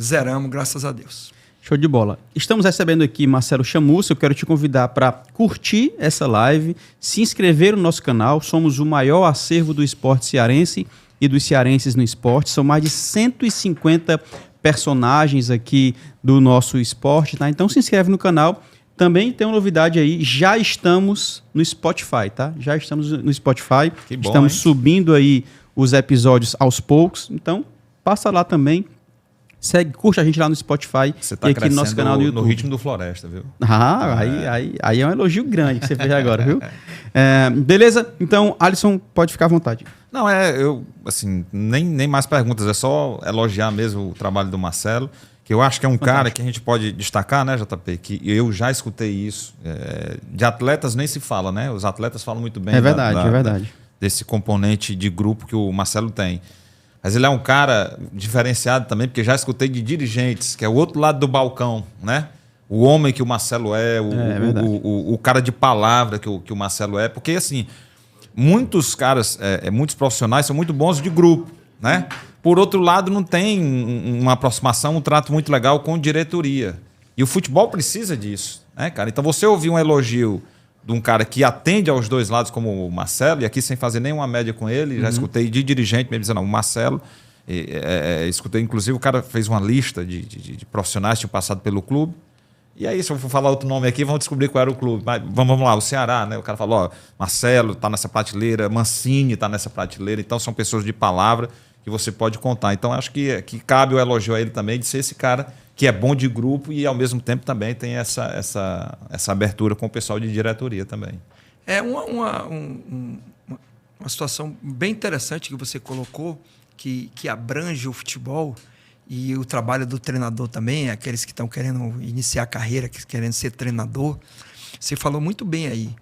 zeramos, graças a Deus. Show de bola. Estamos recebendo aqui Marcelo Chamusca. Eu quero te convidar para curtir essa live, se inscrever no nosso canal. Somos o maior acervo do esporte cearense e dos cearenses no esporte. São mais de 150 personagens aqui do nosso esporte, tá? Então se inscreve no canal. Também tem uma novidade aí, já estamos no Spotify, tá? Já estamos no Spotify. Que bom, estamos hein? subindo aí os episódios aos poucos. Então passa lá também. Segue, curte a gente lá no Spotify e aqui no nosso canal do YouTube. No ritmo do Floresta, viu? Aí é um elogio grande que você fez agora, viu? Beleza? Então, Alisson, pode ficar à vontade. Não, eu, assim, nem mais perguntas, é só elogiar mesmo o trabalho do Marcelo, que eu acho que é um cara que a gente pode destacar, né, JP, que eu já escutei isso. De atletas nem se fala, né? Os atletas falam muito bem é verdade. Desse componente de grupo que o Marcelo tem. Mas ele é um cara diferenciado também, porque já escutei de dirigentes, que é o outro lado do balcão, né? O homem que o Marcelo o cara de palavra que o Marcelo é. Porque, assim, muitos caras, muitos profissionais são muito bons de grupo, né? Por outro lado, não tem uma aproximação, um trato muito legal com diretoria. E o futebol precisa disso, né, cara? Então, você ouvir um elogio de um cara que atende aos dois lados, como o Marcelo, e aqui sem fazer nenhuma média com ele, já escutei de dirigente mesmo dizendo, não, o Marcelo, escutei, inclusive, o cara fez uma lista de profissionais que tinham passado pelo clube, e aí, se eu for falar outro nome aqui, vão descobrir qual era o clube. Mas vamos lá, o Ceará, né? O cara falou, ó, Marcelo está nessa prateleira, Mancini está nessa prateleira, então são pessoas de palavra que você pode contar. Então, acho que cabe o elogio a ele também de ser esse cara que é bom de grupo e, ao mesmo tempo, também tem essa abertura com o pessoal de diretoria também. É uma situação bem interessante que você colocou, que abrange o futebol e o trabalho do treinador também, aqueles que estão querendo iniciar a carreira, que querendo ser treinador. Você falou muito bem aí,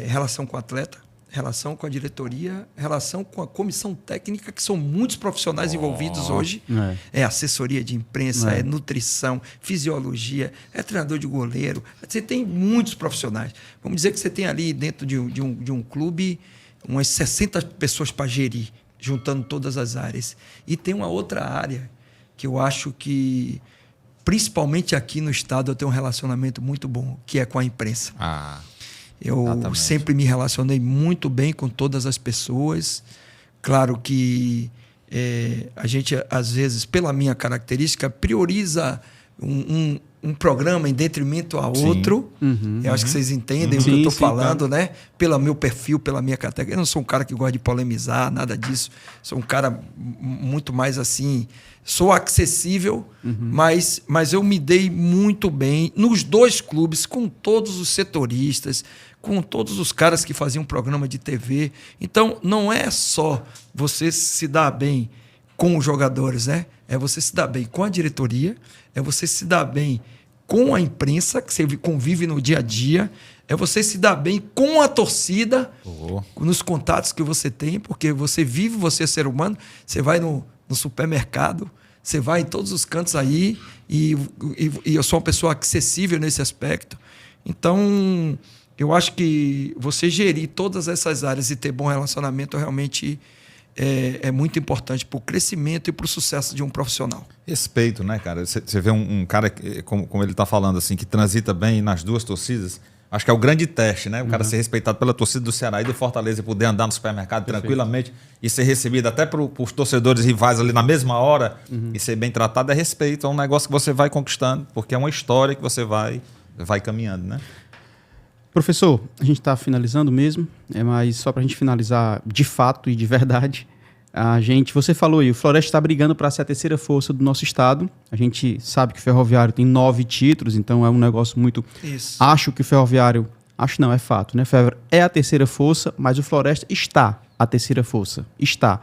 relação com o atleta, relação com a diretoria, relação com a comissão técnica, que são muitos profissionais envolvidos hoje. É assessoria de imprensa, é nutrição, fisiologia, é treinador de goleiro. Você tem muitos profissionais. Vamos dizer que você tem ali dentro de um clube umas 60 pessoas para gerir, juntando todas as áreas. E tem uma outra área que eu acho que, principalmente aqui no estado, eu tenho um relacionamento muito bom, que é com a imprensa. Eu sempre me relacionei muito bem com todas as pessoas. Claro que a gente, às vezes, pela minha característica, prioriza um programa em detrimento a outro. Eu acho que vocês entendem o que eu estou falando, claro. Né? Pelo meu perfil, pela minha categoria. Eu não sou um cara que gosta de polemizar, nada disso. Sou um cara muito mais assim... Sou acessível, mas eu me dei muito bem nos dois clubes, com todos os setoristas, com todos os caras que faziam programa de TV. Então, não é só você se dar bem com os jogadores, né? É você se dar bem com a diretoria, é você se dar bem com a imprensa, que você convive no dia a dia, é você se dar bem com a torcida, nos contatos que você tem, porque você vive, você é ser humano, você vai no supermercado, você vai em todos os cantos aí e eu sou uma pessoa acessível nesse aspecto. Então, eu acho que você gerir todas essas áreas e ter bom relacionamento realmente é muito importante para o crescimento e para o sucesso de um profissional. Respeito, né, cara? Você vê um cara, como ele está falando, assim, que transita bem nas duas torcidas. Acho que é o grande teste, né? O cara ser respeitado pela torcida do Ceará e do Fortaleza e poder andar no supermercado tranquilamente e ser recebido até para os torcedores rivais ali na mesma hora e ser bem tratado é respeito. É um negócio que você vai conquistando, porque é uma história que você vai caminhando, né? Professor, a gente está finalizando mesmo, mas só para a gente finalizar de fato e de verdade, você falou aí, o Floresta está brigando para ser a terceira força do nosso estado. A gente sabe que o Ferroviário tem 9 títulos, então é um negócio muito... Isso. Acho que o Ferroviário... Acho não, é fato, né? O Ferroviário é a terceira força, mas o Floresta está a terceira força. Está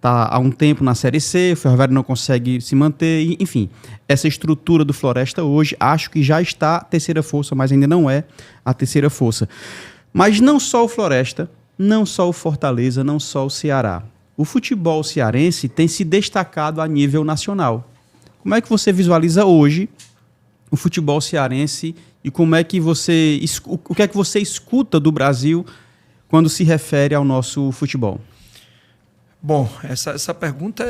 há um tempo na Série C, o Ferroviário não consegue se manter, enfim. Essa estrutura do Floresta hoje, acho que já está a terceira força, mas ainda não é a terceira força. Mas não só o Floresta, não só o Fortaleza, não só o Ceará. O futebol cearense tem se destacado a nível nacional. Como é que você visualiza hoje o futebol cearense e como é que o que é que você escuta do Brasil quando se refere ao nosso futebol? Bom, essa pergunta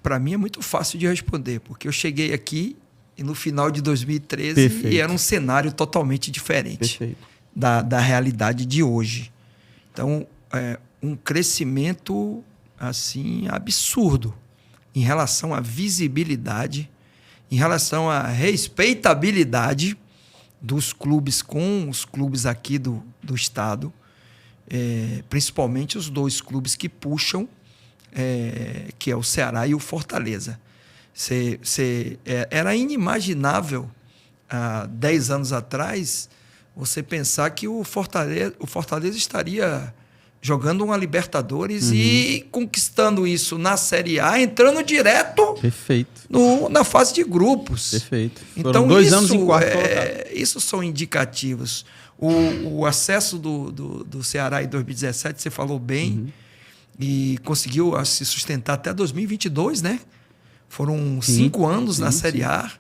para mim é muito fácil de responder, porque eu cheguei aqui e no final de 2013 Perfeito. E era um cenário totalmente diferente da realidade de hoje. Então, um crescimento assim absurdo em relação à visibilidade, em relação à respeitabilidade dos clubes com os clubes aqui do estado, principalmente os dois clubes que puxam, que é o Ceará e o Fortaleza. Era inimaginável, há 10 anos atrás, você pensar que o Fortaleza estaria jogando uma Libertadores e conquistando isso na Série A, entrando direto na fase de grupos. Perfeito. Foram então, 2 anos em quarto colocado. Isso são indicativos. O acesso do Ceará em 2017, você falou bem, e conseguiu se sustentar até 2022, né? Foram 5 anos na Série A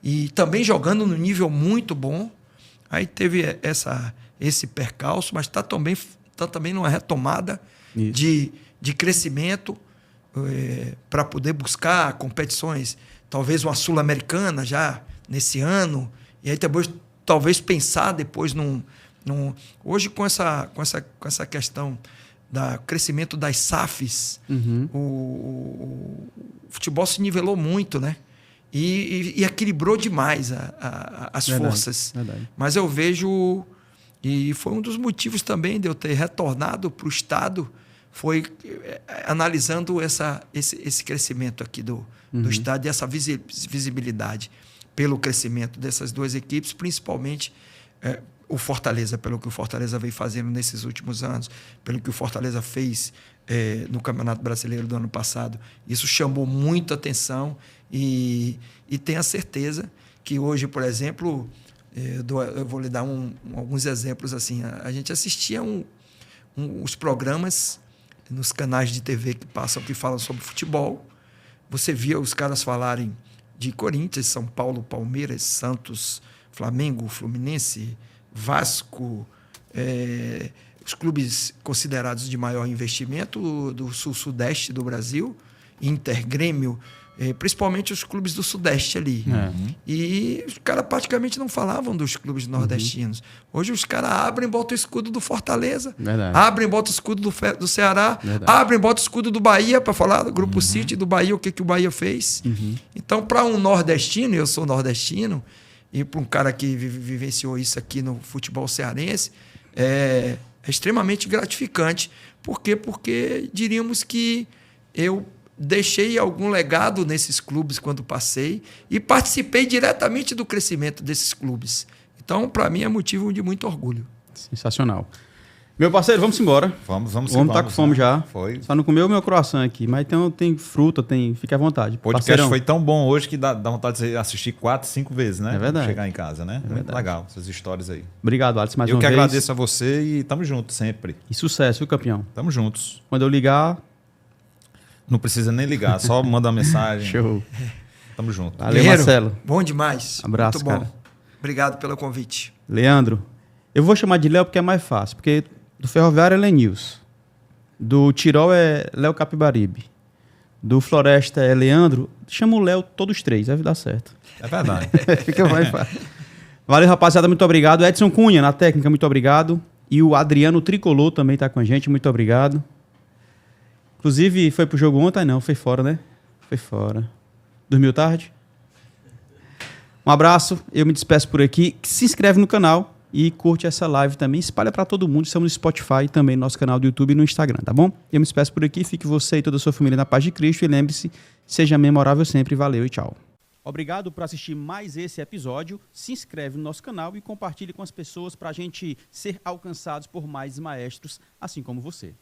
e também jogando no nível muito bom. Aí teve esse percalço, mas está também numa retomada de crescimento para poder buscar competições, talvez uma Sul-Americana já nesse ano, e aí talvez pensar depois hoje com essa questão do crescimento das SAFs, o futebol se nivelou muito, né? E equilibrou demais as forças. Verdade. Mas eu vejo... E foi um dos motivos também de eu ter retornado para o estado, foi analisando esse crescimento aqui do estado e essa visibilidade pelo crescimento dessas duas equipes, principalmente o Fortaleza, pelo que o Fortaleza veio fazendo nesses últimos anos, pelo que o Fortaleza fez no Campeonato Brasileiro do ano passado. Isso chamou muita atenção e tenho a certeza que hoje, por exemplo, eu vou lhe dar alguns exemplos assim. A gente assistia os programas nos canais de TV que falam sobre futebol. Você via os caras falarem de Corinthians, São Paulo, Palmeiras, Santos, Flamengo, Fluminense, Vasco, os clubes considerados de maior investimento do sul-sudeste do Brasil, Inter, Grêmio, principalmente os clubes do Sudeste ali. E os caras praticamente não falavam dos clubes nordestinos. Hoje os caras abrem e botam o escudo do Fortaleza, abrem e botam o escudo do Ceará, abrem e botam o escudo do Bahia para falar do Grupo City, do Bahia, o que o Bahia fez. Então, para um nordestino, eu sou nordestino, e para um cara que vivenciou isso aqui no futebol cearense, é extremamente gratificante. Por quê? Porque diríamos que eu deixei algum legado nesses clubes quando passei e participei diretamente do crescimento desses clubes. Então, para mim, é motivo de muito orgulho. Sensacional. Meu parceiro, vamos embora. Vamos O homem tá com fome já. Foi. Só não comeu o meu croissant aqui, mas tem fruta, fica à vontade. O podcast Parceirão. foi tão bom hoje que dá vontade de você assistir 4, 5 vezes, né? É verdade. Chegar em casa, né? Muito legal, essas histórias aí. Obrigado, Alisson, mais Eu uma que vez. agradeço a você e tamo junto sempre. E sucesso, viu, campeão? Tamo juntos. Quando eu ligar... Não precisa nem ligar, só manda uma mensagem. Show. Tamo junto. Valeu, Guerreiro, Marcelo. bom demais. Abraço, muito bom. cara. Obrigado pelo convite. Leandro, eu vou chamar de Léo porque é mais fácil. Porque do Ferroviário é Lenils. Do Tirol é Léo Capibaribe. Do Floresta é Leandro. Chama o Léo todos três, deve dar certo. É verdade. Fica mais fácil. Valeu, rapaziada, muito obrigado. Edson Cunha, na técnica, muito obrigado. E o Adriano Tricolor também tá com a gente, muito obrigado. Inclusive, foi pro jogo ontem? Não, foi fora, né? Foi fora. Dormiu tarde? Um abraço, eu me despeço por aqui. Se inscreve no canal e curte essa live também. Espalha para todo mundo. Estamos no Spotify e também no nosso canal do YouTube e no Instagram, tá bom? Eu me despeço por aqui. Fique você e toda a sua família na paz de Cristo. E lembre-se, seja memorável sempre. Valeu e tchau. Obrigado por assistir mais esse episódio. Se inscreve no nosso canal e compartilhe com as pessoas para a gente ser alcançados por mais maestros, assim como você.